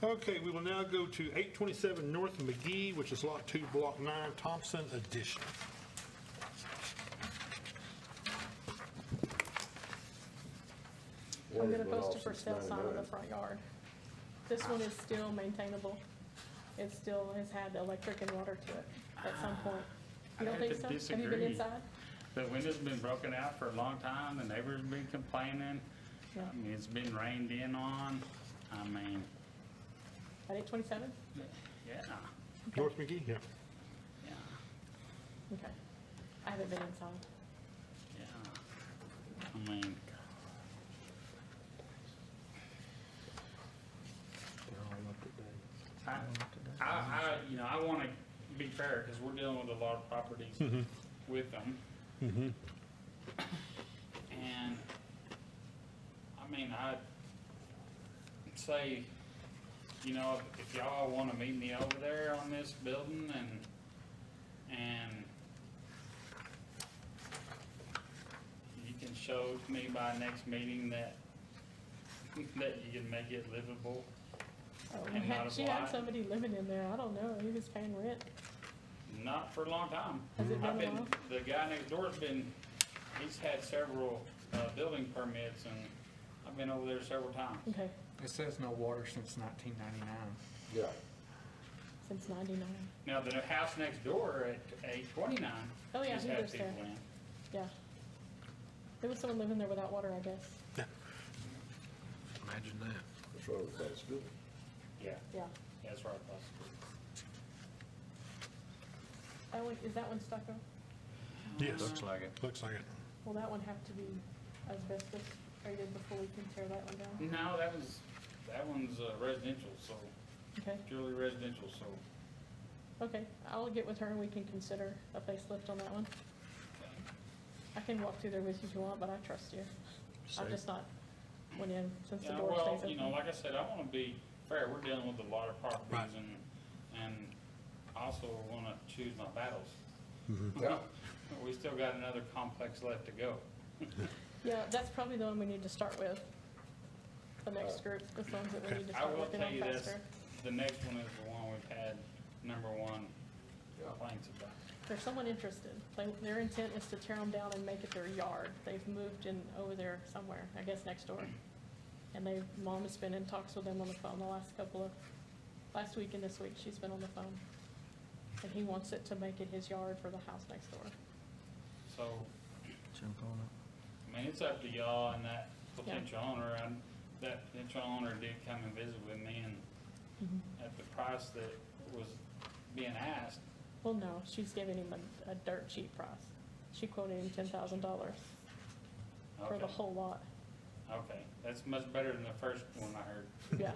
Speaker 2: Okay, we will now go to 827 North McGee, which is Lot 2, Block 9, Thompson Addition.
Speaker 10: I'm gonna
Speaker 4: One's been
Speaker 10: post a
Speaker 4: off
Speaker 10: for
Speaker 4: since
Speaker 10: sale sign in the
Speaker 4: 99.
Speaker 10: front yard. This one is still maintainable. It still has had electric and water to it at some point. You don't
Speaker 5: I
Speaker 10: think
Speaker 5: have
Speaker 10: so?
Speaker 5: to
Speaker 10: Have you been
Speaker 5: disagree.
Speaker 10: inside?
Speaker 5: The window's been broken out for a long time, the neighbors been complaining.
Speaker 10: Yeah.
Speaker 5: I mean, it's been rained in on. I mean,
Speaker 10: At 827?
Speaker 5: yeah,
Speaker 2: North McGee, yeah.
Speaker 5: yeah,
Speaker 10: Okay. I haven't been inside.
Speaker 5: yeah. I mean, I want to be fair, because we're dealing with a lot of properties with them. And, I mean, I'd say, if y'all want to meet me over there on this building and you can show to me by next meeting that you can make it livable.
Speaker 10: Oh,
Speaker 5: And not
Speaker 10: she had
Speaker 5: apply?
Speaker 10: somebody living in there. I don't know. He was paying rent.
Speaker 5: Not for a long time.
Speaker 10: Has it been
Speaker 5: I've
Speaker 10: a while?
Speaker 5: The guy next door's he's had several building permits, and I've been over there several times.
Speaker 10: Okay,
Speaker 7: It says no water since 1999.
Speaker 4: Yeah.
Speaker 10: since 99.
Speaker 5: Now, the house next door at 829.
Speaker 10: Oh, yeah,
Speaker 5: has
Speaker 10: he
Speaker 5: had
Speaker 10: lives there.
Speaker 5: people in.
Speaker 10: Yeah. There was someone living there without water, I guess.
Speaker 1: Imagine that.
Speaker 4: That's right, that's good.
Speaker 5: Yeah,
Speaker 10: Yeah.
Speaker 5: that's right across the street.
Speaker 10: That one, is that one stucco?
Speaker 2: Yes,
Speaker 8: Looks like it.
Speaker 2: looks like it.
Speaker 10: Will that one have to be asbestos rated before we can tear that one down?
Speaker 5: No, that one's residential, so,
Speaker 10: Okay,
Speaker 5: purely residential, so.
Speaker 10: okay. I'll get with her and we can consider a facelift on that one. I can walk through there with you if you want, but I trust you. I'm
Speaker 8: Safe.
Speaker 10: just not went in since the
Speaker 5: Yeah,
Speaker 10: door
Speaker 5: well,
Speaker 10: stays open.
Speaker 5: like I said, I want to be fair. We're dealing with a lot of properties,
Speaker 2: Right.
Speaker 5: and I also want to choose my battles.
Speaker 4: Yeah.
Speaker 5: We still got another complex left to go.
Speaker 10: Yeah, that's probably the one we need to start with. The next group, the ones that we
Speaker 2: Okay.
Speaker 10: need to
Speaker 5: I
Speaker 10: start
Speaker 5: will
Speaker 10: working
Speaker 5: tell
Speaker 10: on
Speaker 5: you this,
Speaker 10: faster.
Speaker 5: the next one is the one we've had number one complaints about.
Speaker 10: There's someone interested. Their intent is to tear them down and make it their yard. They've moved in over there somewhere, I guess next door. And Mom has been in talks with them on the phone last week and this week, she's been on the phone. And he wants it to make it his yard for the house next door.
Speaker 5: So,
Speaker 8: Jump on it.
Speaker 5: I mean, it's up to y'all and that potential owner. And that potential owner did come and visit with me, and at the price that was being asked,
Speaker 10: Well, no, she's giving him a dirt cheap price. She quoted him $10,000 for the
Speaker 5: okay,
Speaker 10: whole lot.
Speaker 5: okay, that's much better than the first one I heard.
Speaker 10: Yeah.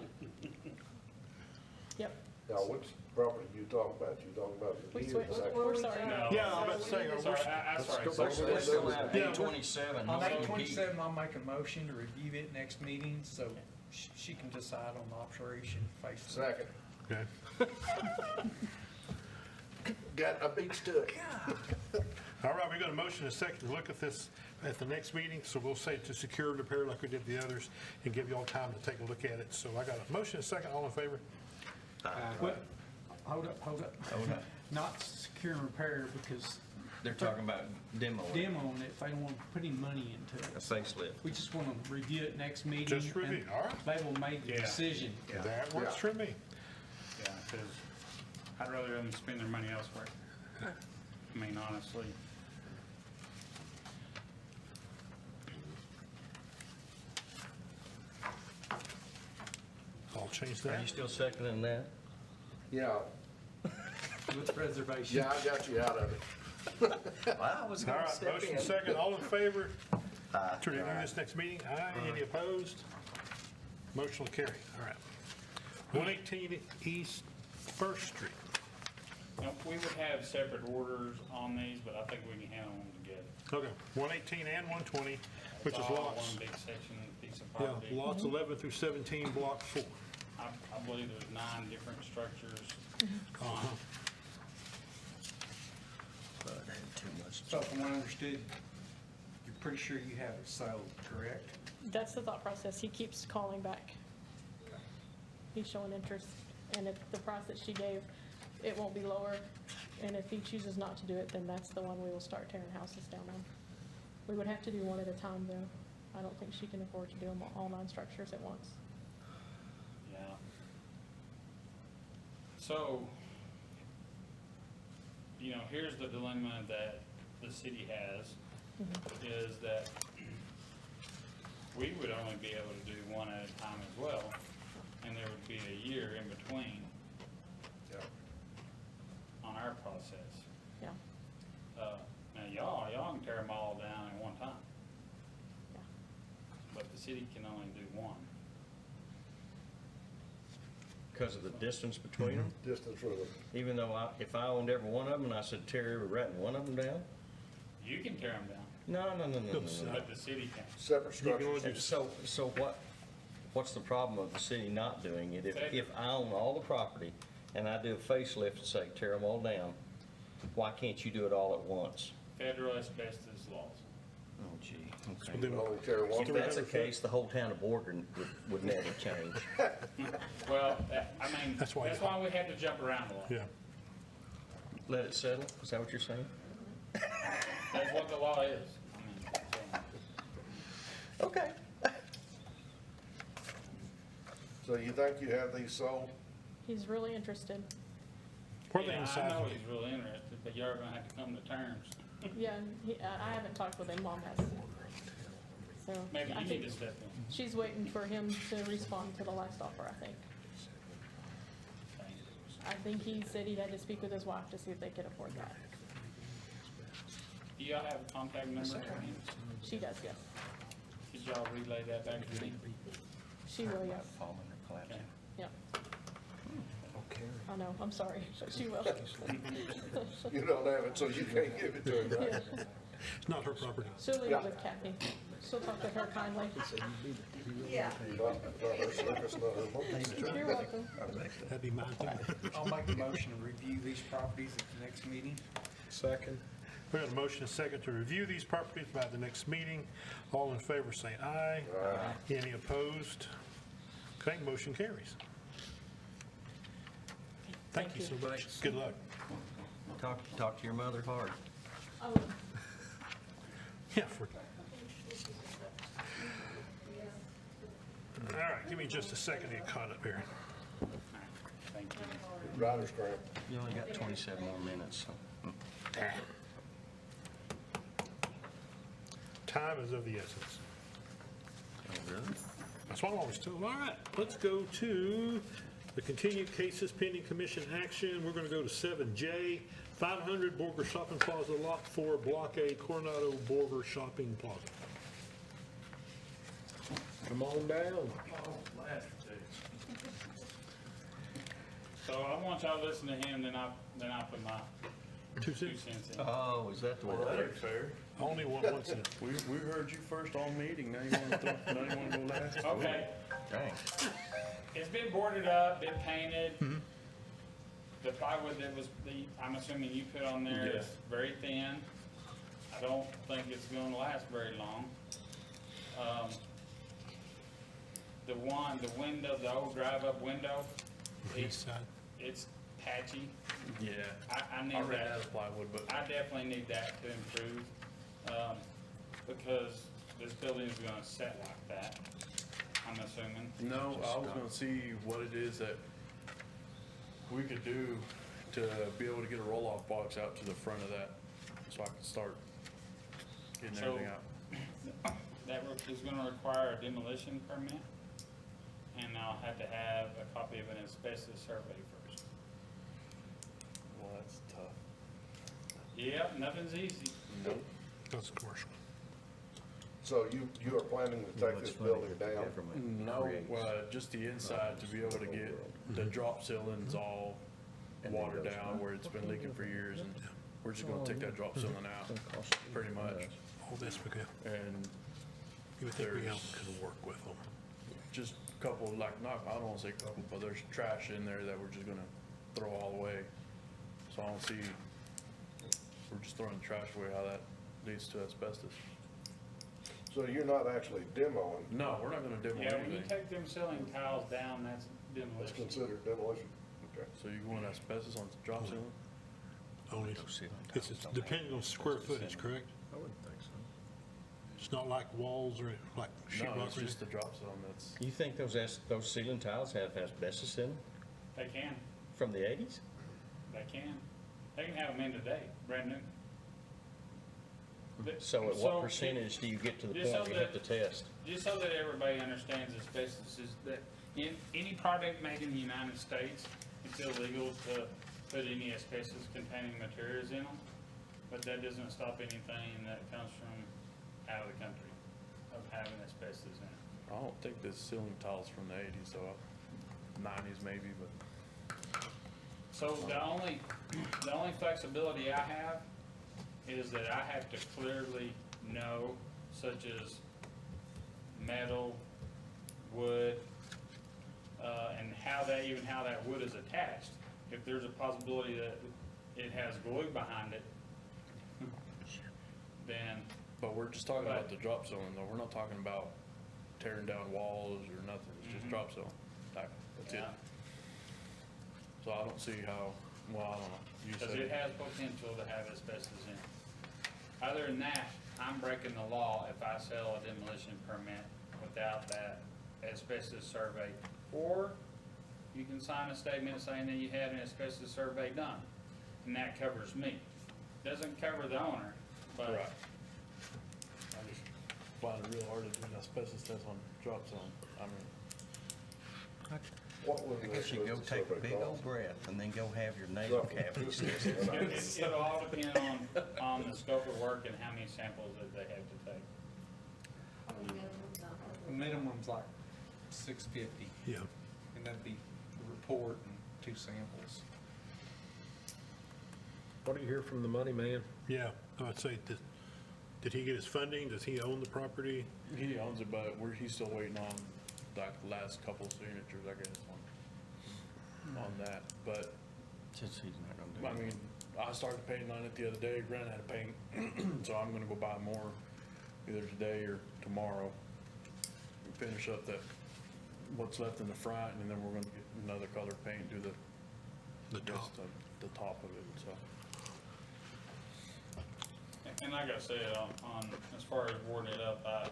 Speaker 10: Yep.
Speaker 4: Now, which property you talking about? You talking about the
Speaker 10: We
Speaker 4: deed
Speaker 10: switched.
Speaker 4: or the
Speaker 10: We're sorry.
Speaker 5: No.
Speaker 2: Yeah, I'm about to say,
Speaker 5: Sorry, I'm sorry.
Speaker 4: go back to
Speaker 8: Let's
Speaker 4: that.
Speaker 8: go out
Speaker 2: Yeah,
Speaker 8: 827.
Speaker 7: On
Speaker 8: North
Speaker 7: 827, I'll make a motion to review it next meeting, so she can decide on the operation face.
Speaker 4: Second.
Speaker 2: Okay.
Speaker 4: Got a beach to it.
Speaker 2: All right, we got a motion and a second to look at this at the next meeting, so we'll say to secure the repair like we did the others and give you all time to take a look at it. So I got a motion and a second, all in favor?
Speaker 7: Well, hold up. Not secure and repair because
Speaker 8: They're talking about demo.
Speaker 7: demo on it, if they don't want to put any money into
Speaker 8: A
Speaker 7: it.
Speaker 8: facelift.
Speaker 7: We just want to review it next meeting.
Speaker 2: Just review,
Speaker 7: and
Speaker 2: all right.
Speaker 7: They will make the
Speaker 5: Yeah.
Speaker 7: decision.
Speaker 2: That works for me.
Speaker 5: Yeah, because I'd rather them spend their money elsewhere. I mean, honestly.
Speaker 2: I'll change
Speaker 8: Are
Speaker 2: that.
Speaker 8: you still seconding that?
Speaker 4: Yeah,
Speaker 7: With reservation.
Speaker 4: yeah, I got you out of it.
Speaker 8: I was
Speaker 2: All
Speaker 8: going to
Speaker 2: right,
Speaker 8: step
Speaker 2: motion
Speaker 8: in.
Speaker 2: and second, all in favor to review this next meeting? Aye, any opposed? Motion will carry, all right. 118 East First Street.
Speaker 5: Now, we would have separate orders on these, but I think we can handle them together.
Speaker 2: Okay, 118 and 120, which is
Speaker 5: It's all
Speaker 2: lots.
Speaker 5: one big section, piece of
Speaker 2: Yeah,
Speaker 5: property.
Speaker 2: lots 11 through 17, block 4.
Speaker 5: I believe there's 9 different structures.
Speaker 2: Uh-huh.
Speaker 8: Bud had too much.
Speaker 7: So from what I understood, you're pretty sure you have it sold, correct?
Speaker 10: That's the thought process. He keeps calling back. He's showing interest, and if the price that she gave, it won't be lower. And if he chooses not to do it, then that's the one we will start tearing houses down on. We would have to do one at a time, though. I don't think she can afford to do them all 9 structures at once.
Speaker 5: Yeah. So, here's the dilemma that the city has, is that we would only be able to do one at a time as well, and there would be a year in between on our process.
Speaker 10: Yeah,
Speaker 5: Now y'all can tear them all down at one time,
Speaker 10: yeah.
Speaker 5: but the city can only do one.
Speaker 8: Because of the distance between them?
Speaker 4: Distance for the,
Speaker 8: Even though if I owned every one of them and I said tear every rat one of them down?
Speaker 5: You can tear them down,
Speaker 8: No.
Speaker 5: but the city can't.
Speaker 4: separate structures.
Speaker 8: And so what's the problem of the city not doing it? If I own all the property and I do a facelift and say tear them all down, why can't you do it all at once?
Speaker 5: Federal asbestos laws.
Speaker 8: Oh, gee,
Speaker 2: So
Speaker 8: okay.
Speaker 2: then
Speaker 4: Only tear one.
Speaker 8: If that's the case, the whole town of Borger would never change.
Speaker 5: Well,
Speaker 2: That's why-
Speaker 5: that's why we have to jump around a lot.
Speaker 2: Yeah.
Speaker 8: Let it settle? Is that what you're saying?
Speaker 5: That's what the law is. So,
Speaker 8: Okay.
Speaker 4: So you think you have these sold?
Speaker 10: He's really interested.
Speaker 2: Where are they
Speaker 5: yeah, I
Speaker 2: inside?
Speaker 5: know he's really interested, but you're gonna have to come to terms.
Speaker 10: Yeah, and I haven't talked with him, Mom has. So
Speaker 5: Maybe
Speaker 10: I
Speaker 5: you
Speaker 10: think
Speaker 5: need to step in.
Speaker 10: she's waiting for him to respond to the last offer, I think. I think he said he had to speak with his wife to see if they could afford that.
Speaker 5: Do y'all have a contact number for him?
Speaker 10: She does, yes.
Speaker 5: Could y'all relay that back to me?
Speaker 10: She will, yes.
Speaker 8: Falling or collapsing.
Speaker 10: Yeah. I know, I'm sorry, but she will.
Speaker 4: You don't have it, so you can't give it to him, right?
Speaker 10: Yeah.
Speaker 2: It's not her property.
Speaker 10: She'll leave
Speaker 4: Yeah.
Speaker 10: it with Kathy. She'll talk to her kindly.
Speaker 6: Yeah.
Speaker 4: Not her circus, not her monkey.
Speaker 10: You're welcome.
Speaker 2: That'd be mine too.
Speaker 7: I'll make the motion to review these properties at the next meeting.
Speaker 1: Second.
Speaker 2: We got a motion and a second to review these properties by the next meeting. All in favor say aye.
Speaker 4: Aye.
Speaker 2: Any opposed? Okay, motion carries. Thank you so much. Good luck.
Speaker 8: Talk to your mother hard.
Speaker 10: I will.
Speaker 2: Yeah, all right, give me just a second to get caught up here.
Speaker 5: Thank you.
Speaker 4: Rider's cramp.
Speaker 8: You only got 27 more minutes, so.
Speaker 2: Time is of the essence.
Speaker 8: Oh, really?
Speaker 2: That's what I'm always told. All right, let's go to the continued cases pending commission action. We're going to go to 7J, 500 Borger Shopping Plaza, Lot 4, Block A, Coronado Borger Shopping Plaza.
Speaker 1: Come on down.
Speaker 5: So I want y'all to listen to him, then I put my
Speaker 2: 2
Speaker 5: 2
Speaker 2: cents?
Speaker 5: cents in.
Speaker 8: Oh, is that the way?
Speaker 3: That ain't fair.
Speaker 2: I only want 1 cent.
Speaker 3: We heard you first all meeting, now you wanna go last?
Speaker 5: Okay,
Speaker 8: Dang.
Speaker 5: it's been boarded up, been painted. The plywood that was, I'm assuming you put on there is very thin. I don't think it's gonna last very long. The window, the old drive-up window,
Speaker 2: East side.
Speaker 5: it's patchy.
Speaker 3: Yeah.
Speaker 5: I need
Speaker 3: I ran
Speaker 5: that.
Speaker 3: out of plywood, but
Speaker 5: I definitely need that to improve, because this building is gonna set like that, I'm assuming.
Speaker 3: no, I was gonna see what it is that we could do to be able to get a roll-off box out to the front of that, so I can start getting
Speaker 5: So-
Speaker 3: everything out.
Speaker 5: That is gonna require a demolition permit, and I'll have to have a copy of an asbestos survey first.
Speaker 3: Well, that's tough.
Speaker 5: Yep, nothing's easy.
Speaker 3: Nope.
Speaker 2: That's commercial.
Speaker 4: So you are planning to take this building down?
Speaker 3: No, just the inside to be able to get the drop ceilings all watered down where it's been leaking for years, and we're just gonna take that drop ceiling out, pretty much.
Speaker 2: All this because
Speaker 3: And
Speaker 2: you would think we
Speaker 3: There's-
Speaker 2: could work with them.
Speaker 3: just a couple, like, not, I don't wanna say couple, but there's trash in there that we're just gonna throw all away. So I don't see
Speaker 12: we're just throwing the trash away, how that leads to asbestos.
Speaker 4: So you're not actually demoing,
Speaker 12: No, we're not gonna demo
Speaker 5: Yeah, when you
Speaker 12: anything.
Speaker 5: take them ceiling tiles down, that's
Speaker 4: it's
Speaker 5: demolition.
Speaker 4: considered demolition? Okay.
Speaker 12: So you want asbestos on drop ceiling?
Speaker 2: Only,
Speaker 8: Those ceiling
Speaker 2: it's
Speaker 8: tiles don't
Speaker 2: depending
Speaker 8: have
Speaker 2: on square
Speaker 8: asbestos in
Speaker 2: footage,
Speaker 8: them.
Speaker 2: correct?
Speaker 1: I wouldn't think so.
Speaker 2: It's not like walls or like sheet
Speaker 12: No,
Speaker 2: rock
Speaker 12: it's
Speaker 2: or
Speaker 12: just the
Speaker 2: anything?
Speaker 12: drop ceiling that's,
Speaker 8: You think those ceiling tiles have asbestos in them
Speaker 5: They can,
Speaker 8: from the 80s?
Speaker 5: they can. They can have them in today, brand new. But-
Speaker 8: So at
Speaker 5: so
Speaker 8: what percentage do you get to the
Speaker 5: just
Speaker 8: point
Speaker 5: so
Speaker 8: where you have to
Speaker 5: that-
Speaker 8: test?
Speaker 5: Just so that everybody understands asbestos is that in any product made in the United States, it's illegal to put any asbestos containing materials in them. But that doesn't stop anything that comes from out of the country of having asbestos in it.
Speaker 12: I don't think this ceiling tile's from the 80s, so 90s maybe, but
Speaker 5: So the only flexibility I have is that I have to clearly know, such as metal, wood, and how that wood is attached. If there's a possibility that it has glue behind it, then,
Speaker 12: But we're just talking about
Speaker 5: But-
Speaker 12: the drop ceiling though, we're not talking about tearing down walls or nothing, it's just
Speaker 5: Mhm.
Speaker 12: drop ceiling. That's it.
Speaker 5: yeah,
Speaker 12: So I don't see how, well, I don't know. You
Speaker 5: because
Speaker 12: said
Speaker 5: it has potential to have asbestos in it. Other than that, I'm breaking the law if I sell a demolition permit without that asbestos survey. Or you can sign a statement saying that you had an asbestos survey done, and that covers me. Doesn't cover the owner, but.
Speaker 12: Right. I just find it real hard to do an asbestos test on drop ceiling. I mean,
Speaker 4: What was
Speaker 8: I
Speaker 4: the
Speaker 8: guess you go
Speaker 4: asbestos
Speaker 8: take a
Speaker 4: survey
Speaker 8: big
Speaker 4: cost?
Speaker 8: old breath and then go have your nasal
Speaker 4: Roughly.
Speaker 8: cavities tested.
Speaker 5: It'll all depend on the scope of work and how many samples that they have to take.
Speaker 7: The minimum's like 650,
Speaker 2: Yeah.
Speaker 7: and that'd be the report and 2 samples.
Speaker 1: What do you hear from the money man?
Speaker 2: Yeah, I'd say, did he get his funding? Does he own the property?
Speaker 12: he owns it, but he's still waiting on like the last couple signatures, I guess, on that. But,
Speaker 8: Since he's not gonna do
Speaker 12: I
Speaker 8: it.
Speaker 12: mean, I started painting on it the other day, ran out of paint, so I'm gonna go buy more either today or tomorrow. And finish up what's left in the front, and then we're gonna get another color paint, do
Speaker 2: The top.
Speaker 12: the top of it, so.
Speaker 5: And like I said, on, as far as boarding it up, I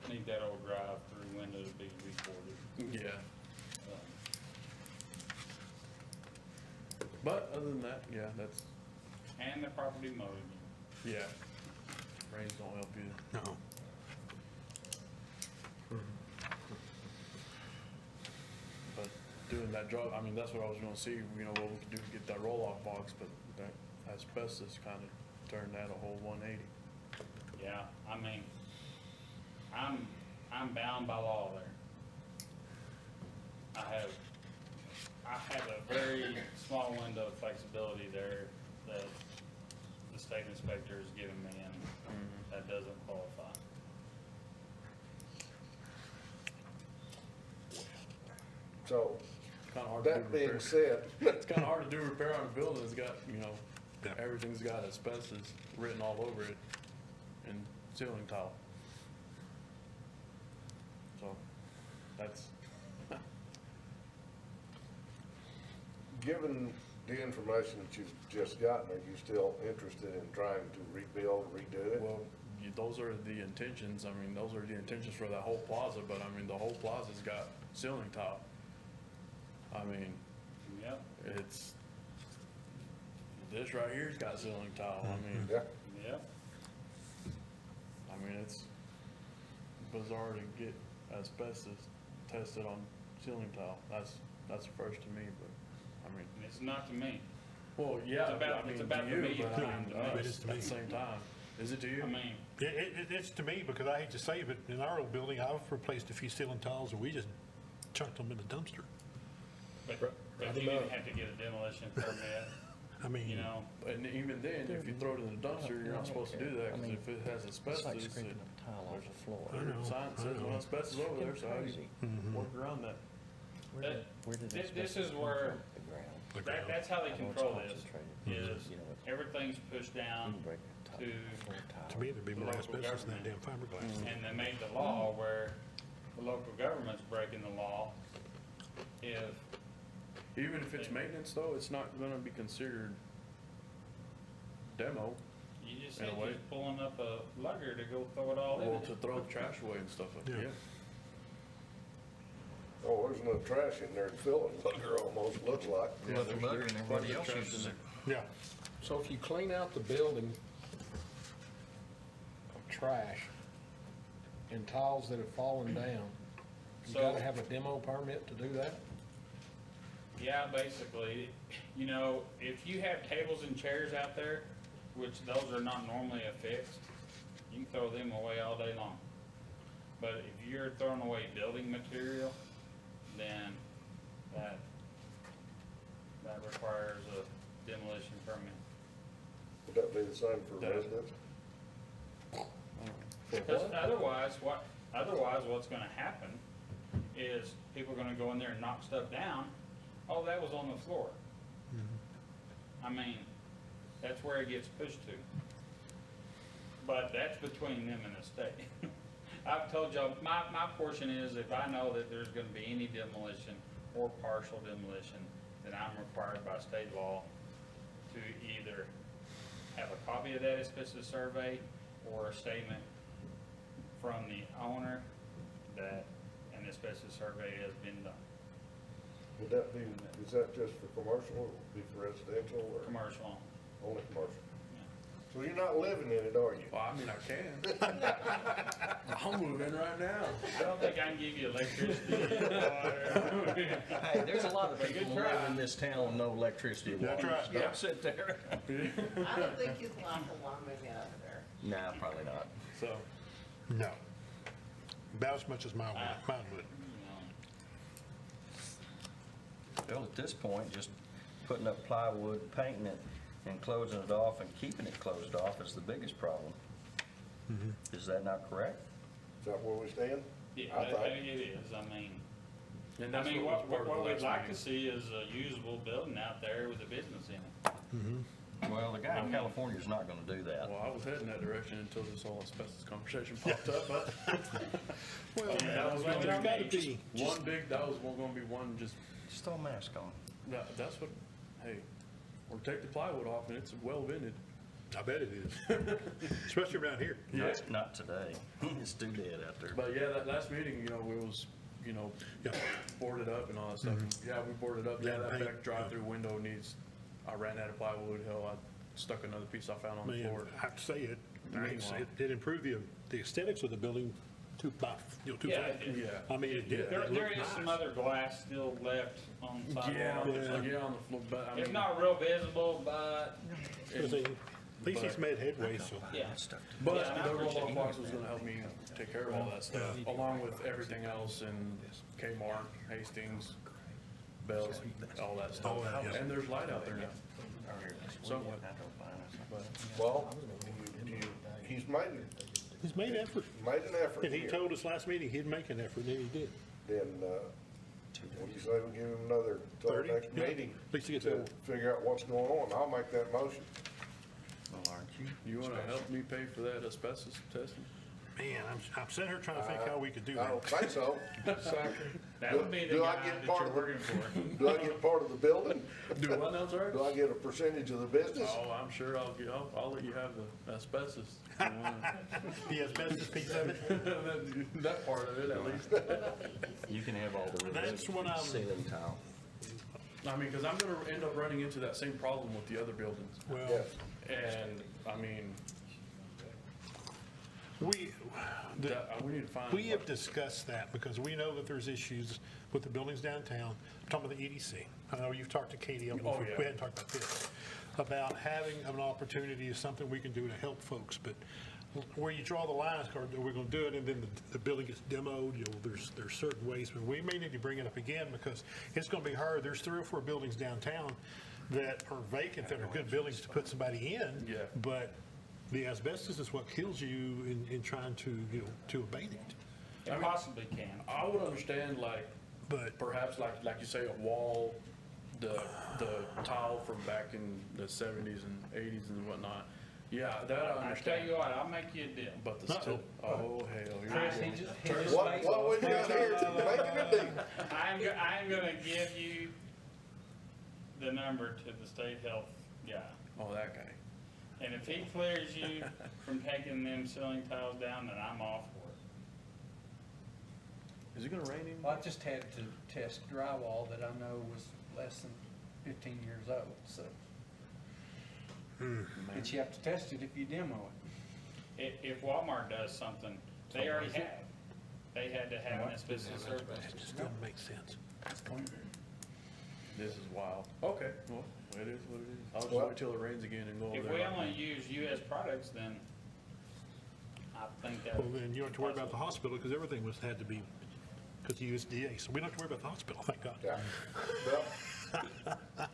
Speaker 5: need that old drive-through window to be reboarded.
Speaker 12: Yeah,
Speaker 5: Um,
Speaker 12: but other than that, yeah, that's,
Speaker 5: And the property mowed.
Speaker 12: yeah. Rains don't help either.
Speaker 2: No.
Speaker 12: But doing that job, I mean, that's what I was gonna see, you know, what we could do to get that roll-off box, but that asbestos kind of turned that a whole 180.
Speaker 5: Yeah, I mean, I'm bound by law there. I have a very small window of flexibility there that the state inspector has given me, and that doesn't qualify.
Speaker 4: So,
Speaker 12: Kind of hard to do
Speaker 4: that being
Speaker 12: repair.
Speaker 4: said,
Speaker 12: It's kind of hard to do repair on a building that's got, you know,
Speaker 2: Yeah.
Speaker 12: everything's got asbestos written all over it and ceiling tile. So, that's,
Speaker 4: given the information that you've just gotten, are you still interested in trying to rebuild, redo it?
Speaker 12: well, those are the intentions, I mean, those are the intentions for that whole plaza, but I mean, the whole plaza's got ceiling tile. I mean,
Speaker 5: Yep,
Speaker 12: it's, this right here's got ceiling tile, I mean,
Speaker 4: Yeah,
Speaker 5: yep.
Speaker 12: I mean, it's bizarre to get asbestos tested on ceiling tile, that's a first to me, but, I mean.
Speaker 5: And it's not to me.
Speaker 12: Well, yeah,
Speaker 5: It's about-
Speaker 12: I mean,
Speaker 5: it's about
Speaker 12: to
Speaker 5: the
Speaker 12: you,
Speaker 5: million
Speaker 12: but I
Speaker 5: times
Speaker 12: mean,
Speaker 5: to me.
Speaker 12: us
Speaker 2: It is to
Speaker 12: at
Speaker 2: me.
Speaker 12: the same time. Is it to you?
Speaker 5: I mean,
Speaker 2: It's to me, because I hate to say it, but in our old building, I've replaced a few ceiling tiles, and we just chunked them in the dumpster.
Speaker 5: but
Speaker 1: Right
Speaker 5: you didn't
Speaker 1: about.
Speaker 5: have to get a demolition permit,
Speaker 2: I mean.
Speaker 5: you know?
Speaker 12: And even then, if you throw it in the dumpster, you're not supposed to do that,
Speaker 8: I
Speaker 12: because
Speaker 8: mean,
Speaker 12: if it has
Speaker 8: It's
Speaker 12: asbestos,
Speaker 8: like
Speaker 12: it,
Speaker 8: scraping a tile off the floor.
Speaker 2: I know.
Speaker 12: sign says, well, asbestos over there, so how do you
Speaker 8: Crazy.
Speaker 12: work around that?
Speaker 8: Where did
Speaker 5: This
Speaker 8: asbestos
Speaker 5: is
Speaker 8: come
Speaker 5: where-
Speaker 8: from? The ground.
Speaker 2: the ground.
Speaker 5: That's how they control this, is everything's pushed down to
Speaker 2: To me, there'd be more
Speaker 5: local
Speaker 2: asbestos than that damn
Speaker 5: government.
Speaker 2: fiberglass.
Speaker 5: And they made the law where the local government's breaking the law if,
Speaker 12: Even if it's maintenance though, it's not gonna be considered demo,
Speaker 5: you just
Speaker 12: In a
Speaker 5: said
Speaker 12: way.
Speaker 5: you're pulling up a lugger to go throw it all in
Speaker 12: or
Speaker 5: it.
Speaker 12: to throw the trash away and stuff like that.
Speaker 2: Yeah.
Speaker 12: Yeah.
Speaker 4: Oh, there's enough trash in there to fill it, looker almost, looks like.
Speaker 8: Well, the lugger and everybody else uses it.
Speaker 2: Yeah.
Speaker 1: So if you clean out the building of trash and tiles that have fallen down, you
Speaker 5: So-
Speaker 1: gotta have a demo permit to do that?
Speaker 5: Yeah, basically, you know, if you have tables and chairs out there, which those are not normally affixed, you can throw them away all day long. But if you're throwing away building material, then that requires a demolition permit.
Speaker 4: Would that be the same for
Speaker 12: That-
Speaker 4: residents?
Speaker 5: Because otherwise, what's gonna happen is people are gonna go in there and knock stuff down. Oh, that was on the floor. I mean, that's where it gets pushed to. But that's between them and the state. I've told y'all, my portion is if I know that there's gonna be any demolition or partial demolition, then I'm required by state law to either have a copy of that asbestos survey or a statement from the owner that an asbestos survey has been done,
Speaker 4: Would that be, is that just for commercial, or would it be for residential, or
Speaker 5: commercial.
Speaker 4: only commercial? So you're not living in it, are you?
Speaker 12: Well, I mean, I can. I'll move in right now.
Speaker 5: I don't think I can give you electricity, water.
Speaker 8: Hey, there's a lot of
Speaker 5: Good
Speaker 8: people
Speaker 5: try.
Speaker 8: live in this town with no electricity or
Speaker 2: That's
Speaker 8: water.
Speaker 2: right.
Speaker 8: Don't sit there.
Speaker 6: I don't think his wife will want to move out of there.
Speaker 8: Nah, probably not.
Speaker 12: So,
Speaker 2: No. About as much as mine would.
Speaker 5: You know,
Speaker 8: Well, at this point, just putting up plywood, painting it, and closing it off and keeping it closed off is the biggest problem. Is that not correct?
Speaker 4: Is that where we stand?
Speaker 5: Yeah,
Speaker 4: I think.
Speaker 5: it is, I mean,
Speaker 12: and
Speaker 5: I
Speaker 12: that's
Speaker 5: mean,
Speaker 12: what was part of
Speaker 5: what
Speaker 12: the
Speaker 5: we'd
Speaker 12: last
Speaker 5: like to
Speaker 12: meeting.
Speaker 5: see is a usable building out there with a business in it.
Speaker 8: Well, the guy in California is not gonna do that.
Speaker 12: Well, I was heading that direction until this whole asbestos conversation popped up, but
Speaker 2: Well,
Speaker 12: that was
Speaker 5: Well,
Speaker 12: gonna
Speaker 2: there's gotta
Speaker 12: be
Speaker 2: be.
Speaker 12: one big, that was gonna be one just,
Speaker 8: Just throw a mask on.
Speaker 12: that's what, hey, or take the plywood off and it's well vented.
Speaker 2: I bet it is. Especially around here.
Speaker 12: Yeah.
Speaker 8: Not today. It's too dead out there.
Speaker 12: But yeah, that last meeting, it was,
Speaker 2: Yeah.
Speaker 12: boarded up and all that stuff. Yeah, we boarded up. Yeah,
Speaker 2: Yeah,
Speaker 12: that
Speaker 2: paint,
Speaker 12: back drive-through window needs, I ran out of plywood. Hell, I stuck another piece I found on the
Speaker 2: Man,
Speaker 12: floor.
Speaker 2: I have to say it,
Speaker 12: Meanwhile.
Speaker 2: it improved the aesthetics of the building too
Speaker 5: Yeah,
Speaker 2: fast.
Speaker 5: it did.
Speaker 12: Yeah.
Speaker 2: I mean, it did.
Speaker 5: There
Speaker 2: It
Speaker 5: there
Speaker 2: looked
Speaker 5: is some
Speaker 2: nice.
Speaker 5: other glass still left on the
Speaker 12: Yeah,
Speaker 5: sidewalk.
Speaker 12: on the floor, but I mean.
Speaker 5: It's not real visible, but,
Speaker 2: At least he's made headway, so.
Speaker 5: yeah.
Speaker 12: But
Speaker 5: Yeah,
Speaker 12: the
Speaker 5: I appreciate
Speaker 12: roll-off box was gonna help me take care of all that stuff,
Speaker 2: Yeah.
Speaker 12: along with everything else in Kmart, Hastings, Bells, all that stuff.
Speaker 2: Oh, yeah.
Speaker 12: And there's light out there now. So,
Speaker 4: Well, he's
Speaker 2: He's made effort.
Speaker 4: made an effort
Speaker 2: And he
Speaker 4: here.
Speaker 2: told us last meeting he'd make an effort, and he did.
Speaker 4: Then, what do you say we give him another, till our
Speaker 2: 30?
Speaker 4: next
Speaker 2: Yeah.
Speaker 4: meeting?
Speaker 2: At least he gets
Speaker 4: To
Speaker 2: a-
Speaker 4: figure out what's going on. I'll make that motion.
Speaker 8: Well, aren't you?
Speaker 12: you wanna help me pay for that asbestos testing?
Speaker 2: Man, I'm sitting here trying to think how we could do
Speaker 4: I don't
Speaker 2: that.
Speaker 4: think so.
Speaker 5: That would be the
Speaker 4: Do I
Speaker 5: guy
Speaker 4: get
Speaker 5: that
Speaker 4: part
Speaker 5: you're
Speaker 4: of the-
Speaker 5: working for.
Speaker 4: Do I get part of the building?
Speaker 12: Do what now, sorry?
Speaker 4: Do I get a percentage of the business?
Speaker 12: Oh, I'm sure I'll let you have the asbestos. if you want.
Speaker 2: The asbestos piece of it.
Speaker 12: That part of it, at least.
Speaker 8: You can have all the
Speaker 2: That's what I'm-
Speaker 8: ceiling tile.
Speaker 12: I mean, because I'm gonna end up running into that same problem with the other buildings.
Speaker 2: Well,
Speaker 4: Yes.
Speaker 12: And, I mean,
Speaker 2: we
Speaker 12: we need to find.
Speaker 2: have discussed that because we know that there's issues with the buildings downtown. I'm talking about the EDC. I know you've talked to Katie, I don't know if
Speaker 12: Oh, yeah.
Speaker 2: we hadn't talked about this, about having an opportunity is something we can do to help folks, but where you draw the lines, are we gonna do it and then the building gets demoed, there's certain ways, but we may need to bring it up again because it's gonna be hard. There's 3 or 4 buildings downtown that are vacant, that are good buildings to put somebody in.
Speaker 12: Yeah.
Speaker 2: But the asbestos is what kills you in trying to, to abate it.
Speaker 5: It possibly can.
Speaker 12: I would understand, like,
Speaker 2: But
Speaker 12: perhaps like you say, a wall the tile from back in the 70s and 80s and whatnot. Yeah, that I
Speaker 5: I tell
Speaker 12: understand.
Speaker 5: you what, I'll make you a deal.
Speaker 12: But the still, oh hell, you're
Speaker 7: Chris,
Speaker 12: gonna-
Speaker 7: he just
Speaker 4: What we got here is making a deal.
Speaker 5: I'm gonna give you the number to the state health guy.
Speaker 12: oh, that guy.
Speaker 5: And if he clears you from taking them ceiling tiles down, then I'm all for it.
Speaker 12: Is it gonna rain
Speaker 7: Well,
Speaker 12: anymore?
Speaker 7: I just had to test drywall that I know was less than 15 years old, so. But you have to test it if you demo it.
Speaker 5: If Walmart does something, they already have. They had to have an asbestos survey.
Speaker 2: It just doesn't make sense.
Speaker 12: This is wild. Okay, well, it is what it is. I'll just
Speaker 4: Well-
Speaker 12: wait till it rains again and go over
Speaker 5: If
Speaker 12: there.
Speaker 5: we only use US products, then I think that.
Speaker 2: Well, then you don't have to worry about the hospital because everything had to be, because you USDA, so we don't have to worry about the hospital, thank God.
Speaker 4: Yeah. Well,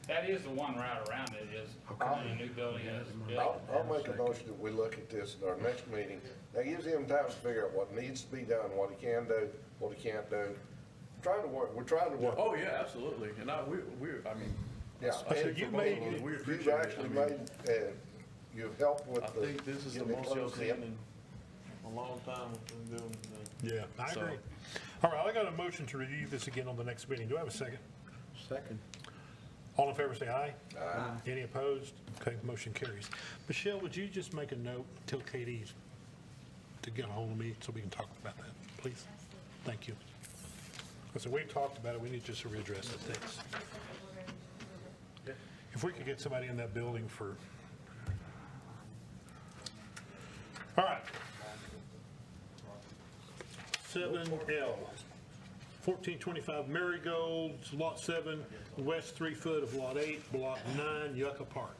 Speaker 5: That is the one route around it, is a new building is
Speaker 4: I'll make a motion that we look at this at our next meeting. That gives him time to figure out what needs to be done, what he can do, what he can't do. We're trying to work.
Speaker 12: Oh, yeah, absolutely. And I mean.
Speaker 4: Yeah.
Speaker 12: I think
Speaker 2: you
Speaker 12: for both
Speaker 2: made-
Speaker 12: of us, we
Speaker 4: You've
Speaker 12: appreciate it.
Speaker 4: actually
Speaker 12: I mean,
Speaker 4: made, you've helped with
Speaker 12: I
Speaker 4: the.
Speaker 12: think this is the
Speaker 4: getting it
Speaker 12: most y'all
Speaker 4: closed
Speaker 12: seen
Speaker 4: in.
Speaker 12: in a long time with them doing the.
Speaker 2: Yeah, I
Speaker 12: So-
Speaker 2: agree. All right, I got a motion to review this again on the next meeting. Do I have a second?
Speaker 1: Second.
Speaker 2: All in favor, say aye. Aye. Any opposed? Okay, motion carries. Michelle, would you just make a note, tell Katie to get a hold of me so we can talk about that, please? Thank you. So we talked about it, we need just to readdress it, thanks. If we could get somebody in that building for, all right. 7L, 1425 Marigolds, Lot 7, west 3 foot of Lot 8, Block 9, Yucca Park.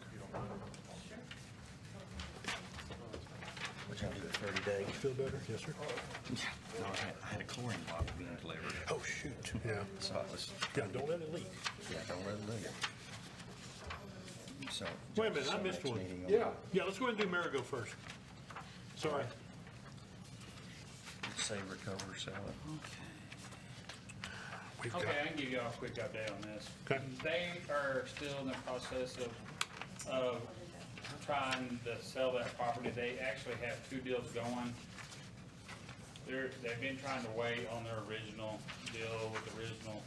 Speaker 8: Which I'll do it 30 days.
Speaker 2: Feel better? Yes, sir?
Speaker 8: No, I had a chlorine bottle being delivered.
Speaker 2: Oh, shoot. Yeah.
Speaker 8: So I was,
Speaker 2: Yeah, don't let it leak.
Speaker 8: yeah, don't let it leak. So.
Speaker 2: Wait a minute, I
Speaker 8: so
Speaker 2: missed
Speaker 8: next
Speaker 2: one.
Speaker 8: meeting on-
Speaker 4: Yeah.
Speaker 2: Yeah, let's go ahead and do Marigold first. Sorry.
Speaker 8: Save, recover, sell it.
Speaker 2: We've got,
Speaker 5: Okay, I can give you all a quick update on this.
Speaker 2: Okay.
Speaker 5: They are still in the process of trying to sell that property. They actually have 2 deals going. They've been trying to wait on their original deal with the original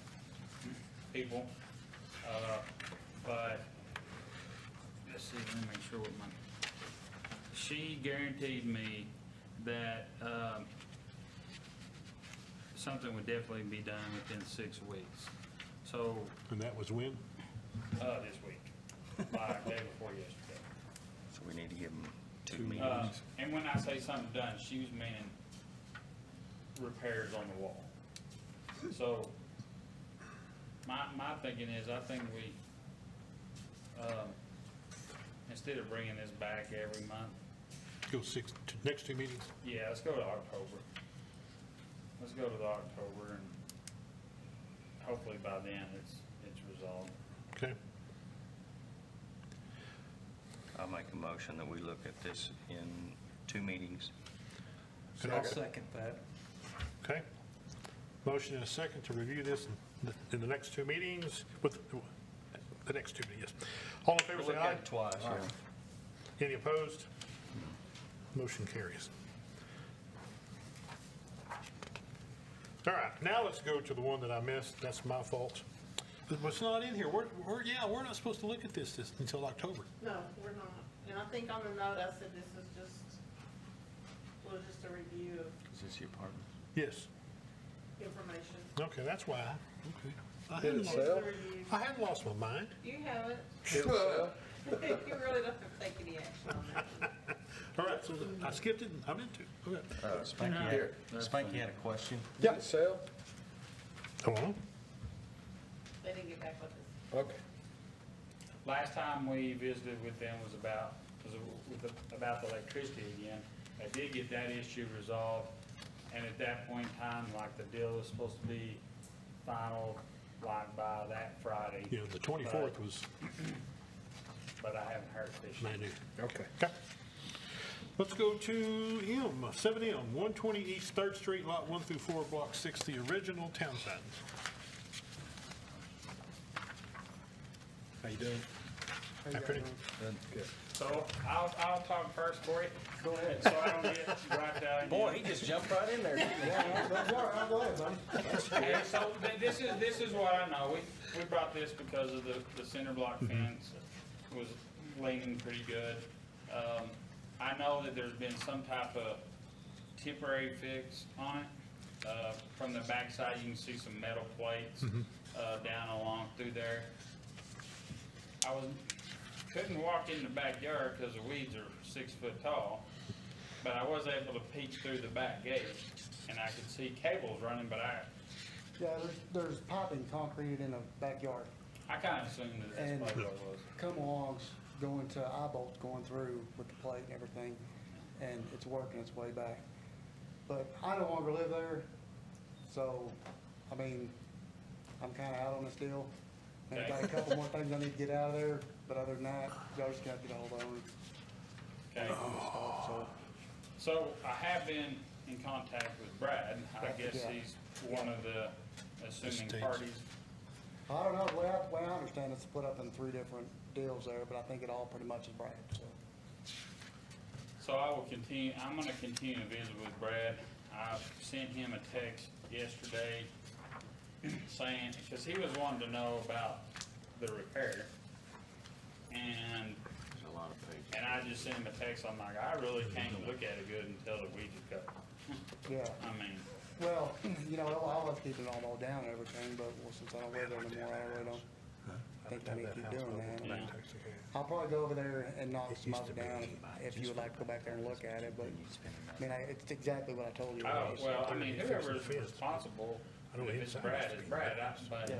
Speaker 5: people. But, let's see, let me make sure what she guaranteed me that, something would definitely be done within 6 weeks. So,
Speaker 2: and that was when?
Speaker 5: this week, by day before yesterday.
Speaker 8: So we need to give them 2 meetings.
Speaker 5: And when I say something done, she was meaning repairs on the wall. So, my thinking is, I think we, instead of bringing this back every month,
Speaker 2: Go next 2 meetings?
Speaker 5: yeah, let's go to October. Let's go to the October, and hopefully by then it's resolved.
Speaker 2: Okay.
Speaker 8: I'll make a motion that we look at this in 2 meetings.
Speaker 7: I'll second that.
Speaker 2: Okay. Motion and a second to review this in the next 2 meetings, with the next 2 meetings, yes. All in favor,
Speaker 8: We'll
Speaker 2: say
Speaker 8: look at
Speaker 2: aye.
Speaker 8: it twice, yeah.
Speaker 2: Any opposed? Motion carries. All right, now let's go to the one that I missed. That's my fault. But it's not in here. We're not supposed to look at this until October.
Speaker 6: No, we're not. And I think on the note, I said this is just a review of
Speaker 8: Is this your partner?
Speaker 2: Yes.
Speaker 6: information.
Speaker 2: Okay, that's why. Okay. I
Speaker 4: Did
Speaker 2: hadn't
Speaker 4: it
Speaker 2: lost-
Speaker 4: sell?
Speaker 6: Just a review.
Speaker 2: I hadn't lost my mind.
Speaker 6: You haven't.
Speaker 4: It'll sell.
Speaker 6: You really don't have to take any action on that one.
Speaker 2: All right, so I skipped it and I'm into it. Okay.
Speaker 8: Spanky had a question.
Speaker 1: Did it sell?
Speaker 2: Hold on.
Speaker 6: They didn't get back with us.
Speaker 1: Okay.
Speaker 5: Last time we visited with them was about the electricity again. I did get that issue resolved, and at that point in time, like, the deal was supposed to be final, like, by that Friday.
Speaker 2: Yeah, the 24th was
Speaker 5: But I haven't heard this
Speaker 2: brand
Speaker 5: yet.
Speaker 2: new.
Speaker 1: Okay.
Speaker 2: Okay. Let's go to M, 7M, 120 East 3rd Street, Lot 1 through 4, Block 6, the original town signs. How you doing?
Speaker 11: How you
Speaker 2: Pretty
Speaker 11: guys doing?
Speaker 1: Good.
Speaker 5: So I'll talk first, Corey.
Speaker 11: Go ahead.
Speaker 5: So I don't get right out.
Speaker 8: Boy, he just jumped right in there.
Speaker 11: Yeah, that's all right, go ahead, buddy.
Speaker 5: Okay, so this is what I know. We brought this because of the center block fence was leaning pretty good. I know that there's been some type of temporary fix on it. From the backside, you can see some metal plates, down along through there. Couldn't walk in the backyard because the weeds are 6 foot tall, but I was able to peek through the back gate and I could see cables running, but
Speaker 13: Yeah, there's piping concreted in the backyard.
Speaker 5: I kind of assumed that that's
Speaker 13: And
Speaker 5: probably what it was.
Speaker 13: come alongs going to eye bolts going through with the plate and everything, and it's working its way back. But I no longer live there, so, I mean, I'm kinda out on this deal. And I've got a couple more things I need to get out of there, but other than that, y'all just gotta get a hold of them.
Speaker 5: Okay.
Speaker 13: So,
Speaker 5: So I have been in contact with Brad. I guess
Speaker 13: Yeah.
Speaker 5: he's one of the assuming
Speaker 2: Estates.
Speaker 5: parties.
Speaker 13: I don't know, the way I understand it's split up in 3 different deals there, but I think it all pretty much is Brad, so.
Speaker 5: So I will continue, I'm gonna continue to visit with Brad. I sent him a text yesterday saying, because he was wanting to know about the repair. And
Speaker 8: There's a lot of pages.
Speaker 5: I just sent him a text, I'm like, I really can't look at it good until the weeds are cut.
Speaker 13: Yeah,
Speaker 5: I mean,
Speaker 13: well, you know, I was keeping it all mowed down and everything, but well, since I don't live there anymore, I really don't think I need to keep doing that. I mean, I'll probably go over there and knock some of it down if you would like to go back there and look at it, but, I mean, it's exactly what I told you.
Speaker 5: oh, well, I mean, whoever's responsible, if it's Brad, it's Brad, but
Speaker 13: Yeah.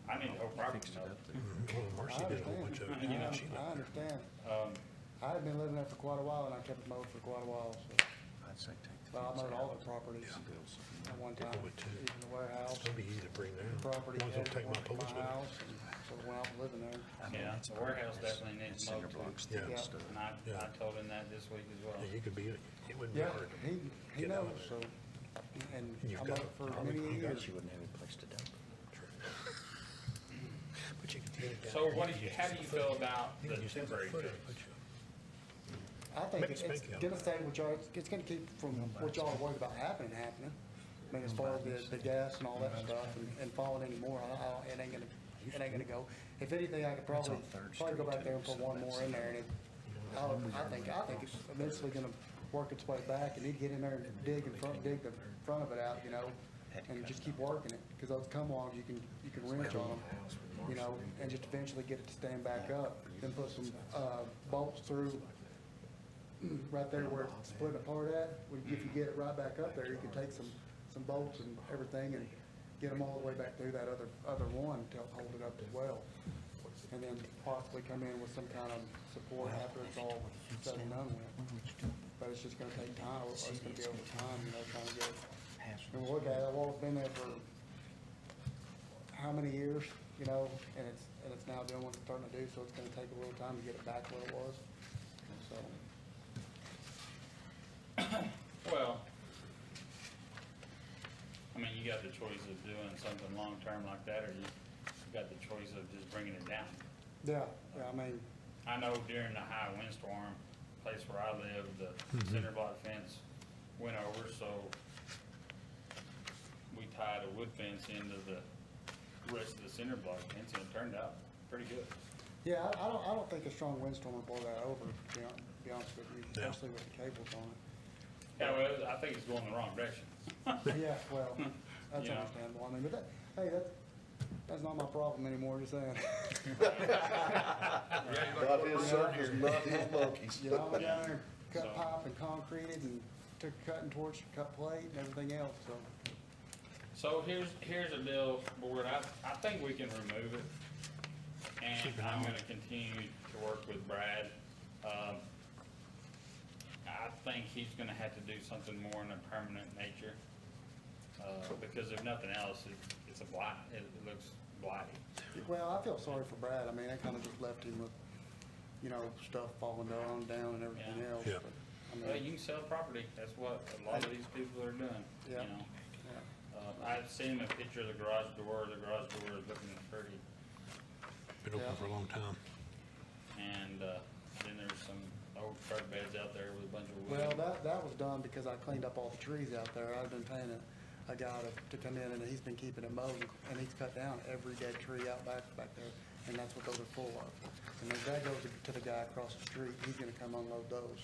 Speaker 5: I need the whole property
Speaker 8: Fixed it up
Speaker 5: though.
Speaker 8: there.
Speaker 2: Well, Marcy did a whole bunch of it.
Speaker 5: You know,
Speaker 13: I understand.
Speaker 5: Um,
Speaker 13: I had been living there for quite a while, and I kept it mowed for quite a while, so,
Speaker 8: I'd say take the
Speaker 13: well, I
Speaker 8: fence
Speaker 13: mowed
Speaker 8: out.
Speaker 13: all the properties at one time,
Speaker 2: would too.
Speaker 13: even the warehouse,
Speaker 2: It's gonna be easy to bring
Speaker 13: the
Speaker 2: down.
Speaker 13: property,
Speaker 2: As long as
Speaker 13: had
Speaker 2: they take my
Speaker 13: one
Speaker 2: poles
Speaker 13: at
Speaker 2: with
Speaker 13: my
Speaker 2: it.
Speaker 13: house, and so when I was living there.
Speaker 5: Yeah, the warehouse definitely needs
Speaker 8: And cinder
Speaker 5: mowed
Speaker 8: blocks,
Speaker 5: too.
Speaker 8: thick and
Speaker 2: Yeah.
Speaker 8: stuff.
Speaker 5: And I
Speaker 2: Yeah.
Speaker 5: told him that this week as well.
Speaker 2: Yeah, you could be, it wouldn't be
Speaker 13: Yeah,
Speaker 2: hard.
Speaker 13: he
Speaker 2: Get out
Speaker 13: knows,
Speaker 2: of
Speaker 13: so, and
Speaker 2: You've
Speaker 13: I
Speaker 2: got
Speaker 13: mowed it for
Speaker 2: probably-
Speaker 13: many
Speaker 2: you got-
Speaker 13: years.
Speaker 8: She wouldn't have any place to dump it.
Speaker 2: But you could get it down
Speaker 5: So
Speaker 2: there.
Speaker 5: what do you, how do you feel about
Speaker 2: You
Speaker 5: the
Speaker 2: can use that
Speaker 5: temporary
Speaker 2: footage,
Speaker 5: fix?
Speaker 2: but you-
Speaker 13: I think
Speaker 2: Make it
Speaker 13: it's
Speaker 2: spanky out
Speaker 13: gonna
Speaker 2: there.
Speaker 13: stay with y'all, it's gonna keep from what y'all are worried about happening. I mean, as far as the gas and all that stuff and falling anymore, it ain't gonna go. If anything, I could probably go back there and put one more in there and I think it's eventually gonna work its way back and he'd get in there and dig the front of it out, you know, and just keep working it, cause those come-alongs, you can wrench on them, you know, and just eventually get it to stand back up. Then put some, bolts through right there where it's split apart at. If you get it right back up there, you can take some bolts and everything and get them all the way back through that other one to hold it up as well. And then possibly come in with some kind of support after it's all said and done with. But it's just gonna take time, or it's gonna be over time, you know, trying to get it. And we'll look at it, the wall's been there for how many years, you know, and it's now doing what it's starting to do, so it's gonna take a little time to get it back where it was, so.
Speaker 5: Well, I mean, you got the choice of doing something long-term like that, or you got the choice of just bringing it down.
Speaker 13: Yeah, I mean,
Speaker 5: I know during the high windstorm, place where I live, the cinder block fence went over, so we tied a wood fence into the rest of the cinder block fence, and it turned out pretty good.
Speaker 13: yeah, I don't think a strong windstorm will blow that over, to be honest with you,
Speaker 2: Yeah.
Speaker 13: especially with the cables on it.
Speaker 5: Yeah, well, I think it's going the wrong direction.
Speaker 13: Yeah, well, that's
Speaker 5: Yeah.
Speaker 13: understandable. I mean, but that's not my problem anymore, just saying.
Speaker 4: Not his circus, not his monkeys.
Speaker 13: You know, I went down there, cut
Speaker 5: So-
Speaker 13: pipe and concreted and took a cutting torch, cut plate and everything else, so.
Speaker 5: So here's a deal, board, I think we can remove it, and I'm gonna continue to work with Brad. I think he's gonna have to do something more in a permanent nature, because if nothing else, it's a blight, it looks blighty.
Speaker 13: Well, I feel sorry for Brad. I mean, I kinda just left him with, you know, stuff falling down and everything
Speaker 5: Yeah.
Speaker 13: else,
Speaker 2: Yeah.
Speaker 13: but, I
Speaker 5: Well,
Speaker 13: mean,
Speaker 5: you can sell property, that's what a lot of these people are doing, you
Speaker 13: Yeah.
Speaker 5: know?
Speaker 13: yeah.
Speaker 5: I've seen a picture of the garage door is looking pretty
Speaker 2: Been open
Speaker 13: Yeah.
Speaker 2: for a long time.
Speaker 5: And, then there's some old truck beds out there with a bunch of wood.
Speaker 13: Well, that was done because I cleaned up all the trees out there. I've been paying a guy to come in, and he's been keeping it mowed, and he's cut down every dead tree out back there, and that's what those are full of. And if that goes to the guy across the street, he's gonna come unload those.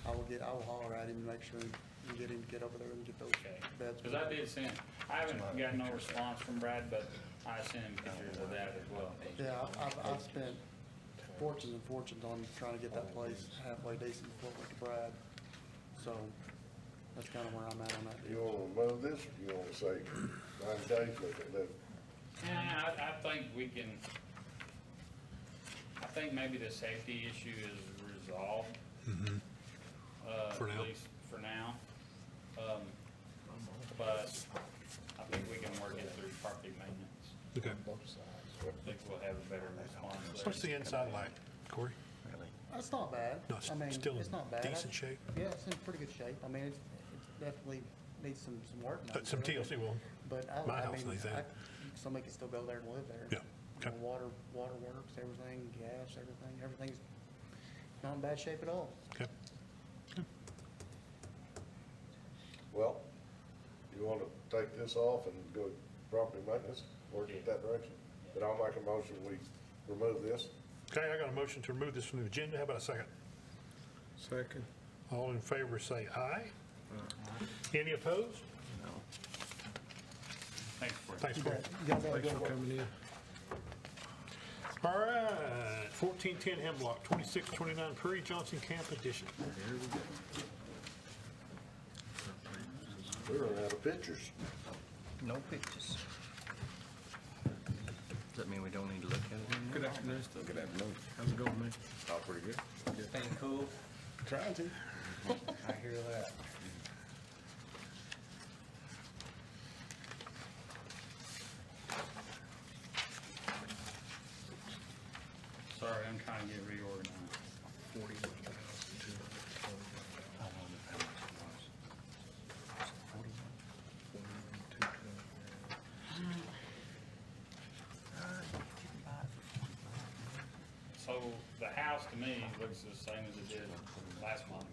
Speaker 13: I will holler at him and make sure you get him to get over there and get those
Speaker 5: Okay,
Speaker 13: beds.
Speaker 5: because I did send, I haven't got no response from Brad, but I sent him pictures of that as well.
Speaker 13: Yeah, I've spent fortunes and fortunes on trying to get that place halfway decent before it went to Brad. So that's kind of where I'm at on that
Speaker 4: You
Speaker 13: deal.
Speaker 4: wanna remove this, or you wanna say 9 days, let it live?
Speaker 5: Yeah, I think we can, I think maybe the safety issue is resolved.
Speaker 2: For now.
Speaker 5: At least for now. But I think we can work it through property maintenance.
Speaker 2: Okay.
Speaker 5: I think we'll have a better response there.
Speaker 2: What's the inside like, Corey?
Speaker 8: Really?
Speaker 13: That's not bad.
Speaker 2: No, it's
Speaker 13: I mean,
Speaker 2: still in
Speaker 13: it's not bad.
Speaker 2: decent shape?
Speaker 13: Yeah, it's in pretty good shape. I mean, it's definitely needs some work. done
Speaker 2: Some
Speaker 13: to it.
Speaker 2: TLC will.
Speaker 13: But
Speaker 2: My
Speaker 13: I
Speaker 2: house
Speaker 13: mean,
Speaker 2: needs that.
Speaker 13: somebody can still go there and live there.
Speaker 2: Yeah,
Speaker 13: You
Speaker 2: okay.
Speaker 13: know, water works, everything, gas, everything's not in bad shape at all.
Speaker 2: Okay.
Speaker 4: Well, you wanna take this off and go to property maintenance, work in that direction? Then I'll make a motion, we remove this.
Speaker 2: Okay, I got a motion to remove this from the agenda. How about a second?
Speaker 1: Second.
Speaker 2: All in favor say aye. Any opposed?
Speaker 5: Thanks for it.
Speaker 2: Thanks,
Speaker 13: You
Speaker 2: Corey.
Speaker 13: bet. You guys have a
Speaker 1: Thanks
Speaker 13: good
Speaker 1: for
Speaker 13: one.
Speaker 1: coming in.
Speaker 2: All right, 1410 Hemlock, 2629 Prairie Johnson Camp Edition.
Speaker 4: We're running out of pictures.
Speaker 8: No pictures. Does that mean we don't need to look at it anymore?
Speaker 1: Good afternoon. Good afternoon. How's it going, man?
Speaker 11: Oh, pretty good.
Speaker 7: Staying cool.
Speaker 4: Trying to.
Speaker 7: I hear that.
Speaker 5: Sorry, I'm trying to get reorganized. So the house to me looks the same as it did last month.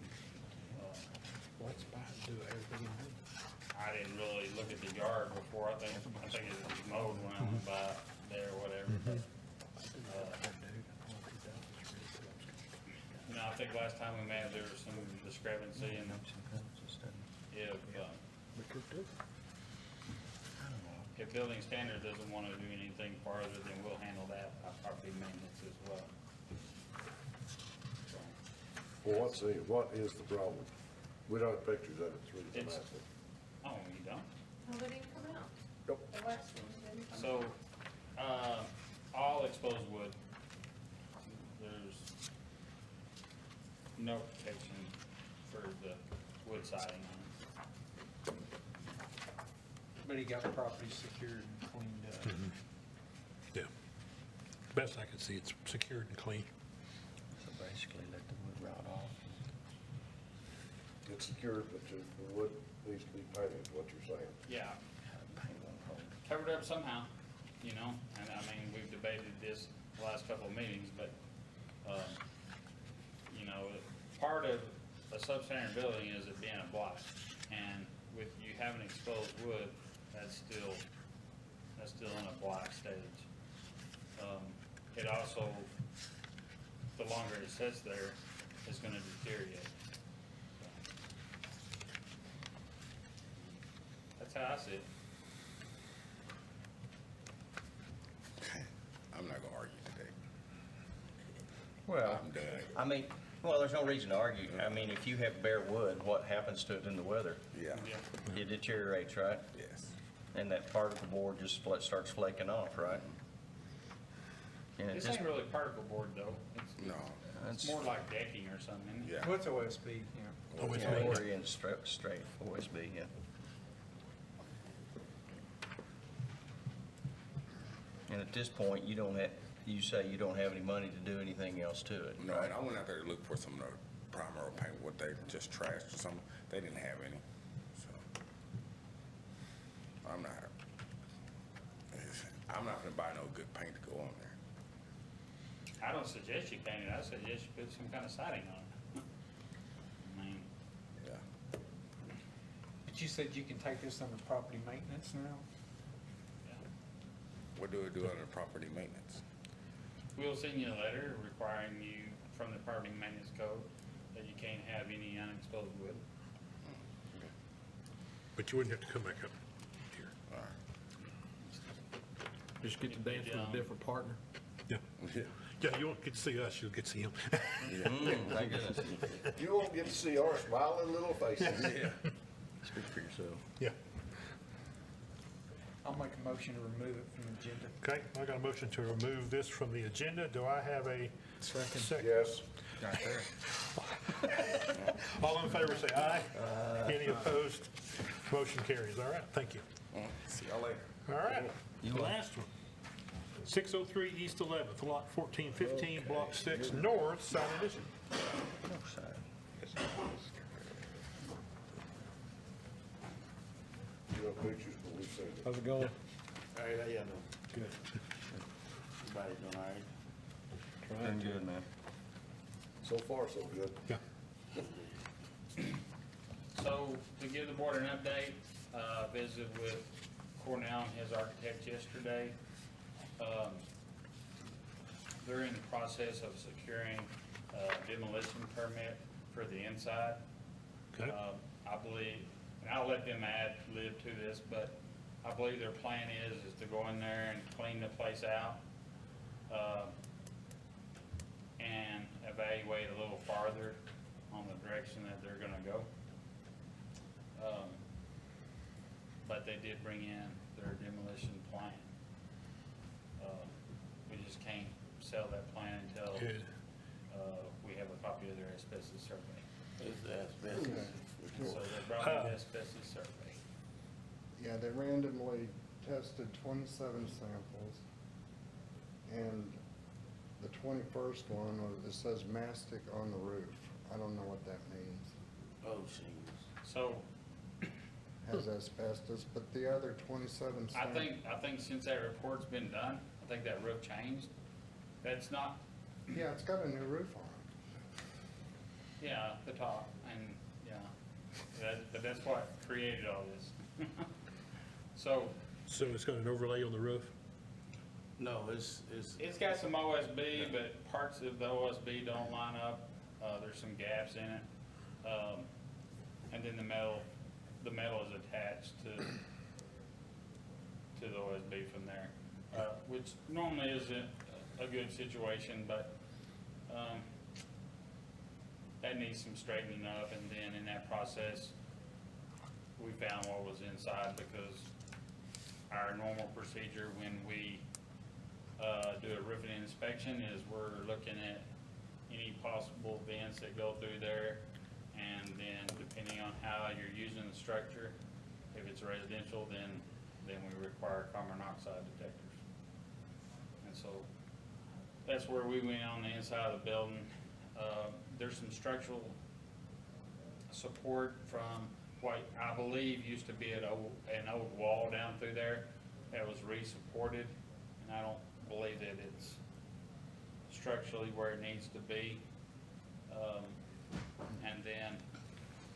Speaker 1: What's about to do everything?
Speaker 5: I didn't really look at the yard before. I think it was mowed when I went by there or whatever. But, you know, I think last time we met, there was some discrepancy in if building standard doesn't want to do anything farther, then we'll handle that by property maintenance as well. So,
Speaker 4: Well, what is the problem? We don't have pictures of it, it's really
Speaker 5: It's-
Speaker 4: dramatic.
Speaker 5: Oh, you don't?
Speaker 10: Oh, they didn't come out.
Speaker 4: Nope.
Speaker 10: The last one didn't come
Speaker 5: So, all exposed wood, there's no protection for the wood siding on it.
Speaker 7: But he got the property secured and cleaned up.
Speaker 2: Yeah. Best I can see, it's secured and clean.
Speaker 8: So basically let the wood rot off.
Speaker 4: It's secured, but the wood needs to be painted, is what you're saying.
Speaker 5: Yeah,
Speaker 8: Paint won't hold.
Speaker 5: covered up somehow, you know, and I mean, we've debated this the last couple of meetings, but, you know, part of a substandard building is it being a block, and with you having exposed wood, that's still in a block stage. It also, the longer it sits there, it's gonna deteriorate. That's how I see it.
Speaker 3: I'm not gonna argue today.
Speaker 8: Well,
Speaker 3: I'm done.
Speaker 8: I mean, well, there's no reason to argue. I mean, if you have bare wood, what happens to it in the weather?
Speaker 3: Yeah,
Speaker 5: Yeah.
Speaker 8: It deteriorates, right?
Speaker 3: yes.
Speaker 8: And that particle board just starts flaking off, right? And it
Speaker 5: This
Speaker 8: just,
Speaker 5: ain't really particle board though.
Speaker 3: No,
Speaker 5: It's more like decking or something, isn't it?
Speaker 3: yeah.
Speaker 7: What's OSB, yeah.
Speaker 2: Oh, it's
Speaker 8: yeah,
Speaker 2: made.
Speaker 8: or in straight OSB, yeah. And at this point, you don't have, you say you don't have any money to do anything else to it,
Speaker 3: No,
Speaker 8: right?
Speaker 3: and I went out there to look for some of the primary paint, what they just trashed or something. They didn't have any, so. I'm not gonna buy no good paint to go on there.
Speaker 5: I don't suggest you paint it, I suggest you put some kind of siding on it. I mean,
Speaker 1: Yeah.
Speaker 7: But you said you can take this under property maintenance now?
Speaker 1: What do we do under property maintenance?
Speaker 5: we'll send you a letter requiring you from the property maintenance code that you can't have any unexploded wood.
Speaker 2: But you wouldn't have to come back up here.
Speaker 1: All right.
Speaker 12: Just get to dance with a different partner.
Speaker 2: Yeah.
Speaker 1: Yeah.
Speaker 2: Yeah, you won't get to see us, you'll get to see him.
Speaker 8: Thank goodness.
Speaker 4: You won't get to see our smiling little faces.
Speaker 1: Yeah.
Speaker 8: Speak for yourself.
Speaker 2: Yeah.
Speaker 7: I'll make a motion to remove it from the agenda.
Speaker 2: Okay, I got a motion to remove this from the agenda. Do I have a second?
Speaker 4: Yes.
Speaker 1: Right there.
Speaker 2: All in favor, say aye. Any opposed? Motion carries. All right, thank you.
Speaker 1: See y'all later.
Speaker 2: All right, last one. 603 East 11th, Lot 1415, Block 6 North, side addition.
Speaker 4: You have pictures, but we've seen it.
Speaker 12: How's it going?
Speaker 3: Hey, how you doing?
Speaker 12: Good.
Speaker 3: Everybody doing all right?
Speaker 8: Doing good, man.
Speaker 4: So far, so good.
Speaker 2: Yeah.
Speaker 5: So to give the board an update, visited with Cornell and his architect yesterday. They're in the process of securing a demolition permit for the inside.
Speaker 2: Okay.
Speaker 5: I believe, and I'll let them live to this, but I believe their plan is to go in there and clean the place out, and evaluate a little farther on the direction that they're gonna go. But they did bring in their demolition plan. We just can't sell that plan until
Speaker 2: Good.
Speaker 5: we have a copy of their asbestos survey.
Speaker 3: Is the asbestos?
Speaker 5: So they brought me the asbestos survey.
Speaker 14: Yeah, they randomly tested 27 samples, and the 21st one, it says mastic on the roof. I don't know what that means.
Speaker 3: Oh, shingles.
Speaker 5: So
Speaker 14: Has asbestos, but the other 27
Speaker 5: I
Speaker 14: samples.
Speaker 5: think since that report's been done, I think that roof changed. That's not,
Speaker 14: Yeah, it's got a new roof on it.
Speaker 5: yeah, the top, and, yeah, but that's what created all this. So,
Speaker 2: So it's got an overlay on the roof?
Speaker 3: No, it's.
Speaker 5: it's got some OSB, but parts of the OSB don't line up, there's some gaps in it. And then the metal is attached to the OSB from there, which normally isn't a good situation, but, that needs some straightening up, and then in that process, we found what was inside, because our normal procedure when we, do a roofing inspection is we're looking at any possible vents that go through there, and then depending on how you're using the structure, if it's residential, then we require carbon monoxide detectors. And so that's where we went on the inside of the building. There's some structural support from what I believe used to be an old wall down through there that was re-supported, and I don't believe that it's structurally where it needs to be. And then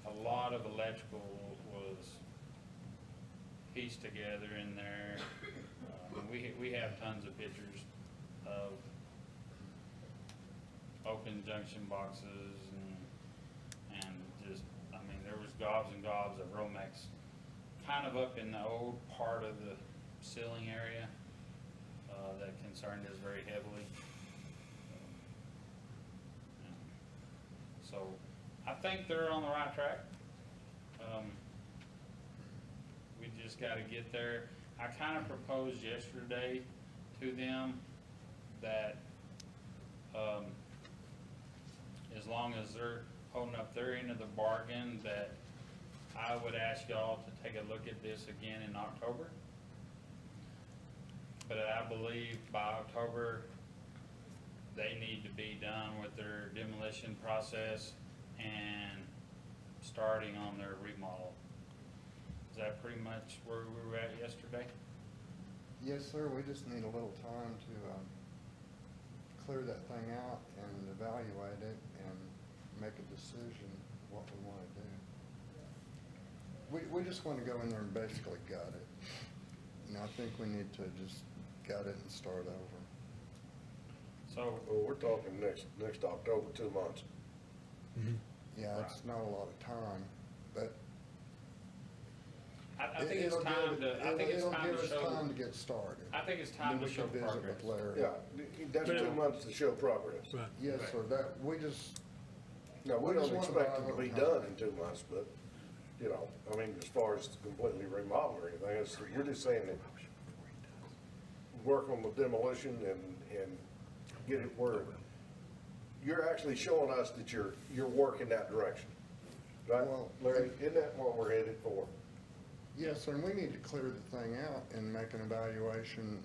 Speaker 5: a lot of electrical was pieced together in there. We have tons of pictures of open junction boxes and just, I mean, there was gobs and gobs of Romex kind of up in the old part of the ceiling area that concerned us very heavily. So I think they're on the right track. We just got to get there. I kind of proposed yesterday to them that as long as they're holding up their end of the bargain, that I would ask y'all to take a look at this again in October. But I believe by October, they need to be done with their demolition process and starting on their remodel. Is that pretty much where we were at yesterday?
Speaker 14: Yes, sir, we just need a little time to clear that thing out and evaluate it and make a decision what we want to do. We just want to go in there and basically gut it. And I think we need to just gut it and start over.
Speaker 5: So,
Speaker 4: Well, we're talking next October, 2 months.
Speaker 14: Yeah, it's not a lot of time, but
Speaker 5: I think it's time to, I think it's time
Speaker 14: It'll
Speaker 5: to
Speaker 14: give us time
Speaker 5: show,
Speaker 14: to get started.
Speaker 5: I think it's time to
Speaker 14: Then we
Speaker 5: show
Speaker 14: can visit
Speaker 5: progress.
Speaker 14: with Larry.
Speaker 4: Yeah, that's 2 months to show progress.
Speaker 2: Right.
Speaker 14: Yes, sir, that, we just,
Speaker 4: No, we
Speaker 14: We
Speaker 4: don't
Speaker 14: just wanna
Speaker 4: expect
Speaker 14: buy
Speaker 4: it to
Speaker 14: a
Speaker 4: be
Speaker 14: little time.
Speaker 4: done in 2 months, but, you know, I mean, as far as completely remodel or anything, we're just saying that work on the demolition and get it where you're actually showing us that you're working that direction. Right,
Speaker 14: Well,
Speaker 4: Larry, isn't that what we're headed for?
Speaker 14: yes, sir, and we need to clear the thing out and make an evaluation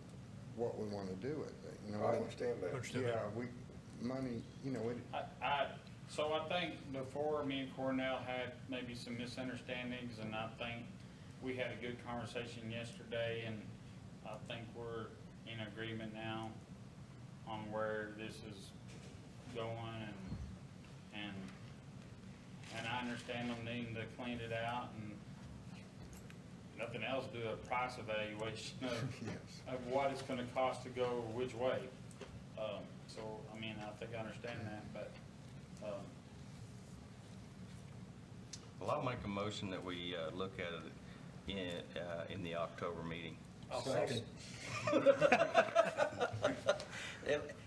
Speaker 14: what we want to do with it, you know.
Speaker 4: I understand that.
Speaker 2: Understand
Speaker 14: Yeah,
Speaker 2: that.
Speaker 14: money, you know,
Speaker 5: So I think before me and Cornell had maybe some misunderstandings, and I think we had a good conversation yesterday, and I think we're in agreement now on where this is going, and I understand them needing to clean it out, and nothing else, do a price evaluation of what it's gonna cost to go which way. So, I mean, I think I understand that, but,
Speaker 8: Well, I'll make a motion that we look at it in the October meeting.
Speaker 1: Second.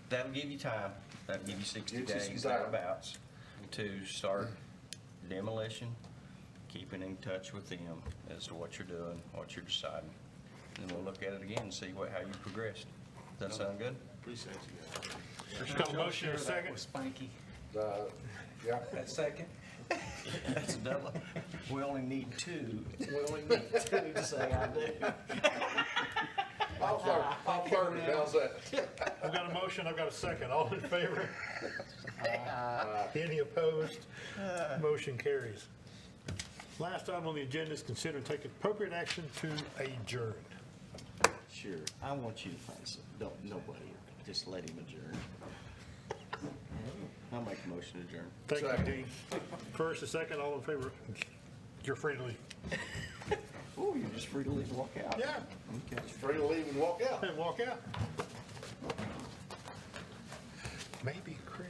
Speaker 8: That'll give you time, that'll give you 60
Speaker 4: Gives you some
Speaker 8: days
Speaker 4: time.
Speaker 8: thereabouts to start demolition, keeping in touch with them as to what you're doing, what you're deciding. And we'll look at it again and see how you progressed. Does that sound good?
Speaker 1: Appreciate you guys.
Speaker 2: Got a motion and a second?
Speaker 7: With Spanky.
Speaker 4: Yeah,
Speaker 7: That second?
Speaker 8: That's a double. We only need two. We only need two to say I do.
Speaker 4: I'll start it, how's that?
Speaker 2: I've got a motion, I've got a second. All in favor? Any opposed? Motion carries. Last item on the agenda is consider and take appropriate action to adjourn.
Speaker 8: Sure. I want you to find some. Nobody. Just let him adjourn. I'll make a motion to adjourn.
Speaker 2: Thank you,
Speaker 4: Second.
Speaker 2: Dean. First, a second, all in favor? You're free to leave.
Speaker 8: Oh, you're just free to leave and walk out.
Speaker 2: Yeah,
Speaker 8: Okay.
Speaker 4: Free to leave and walk out.
Speaker 2: and walk out. Maybe Chris.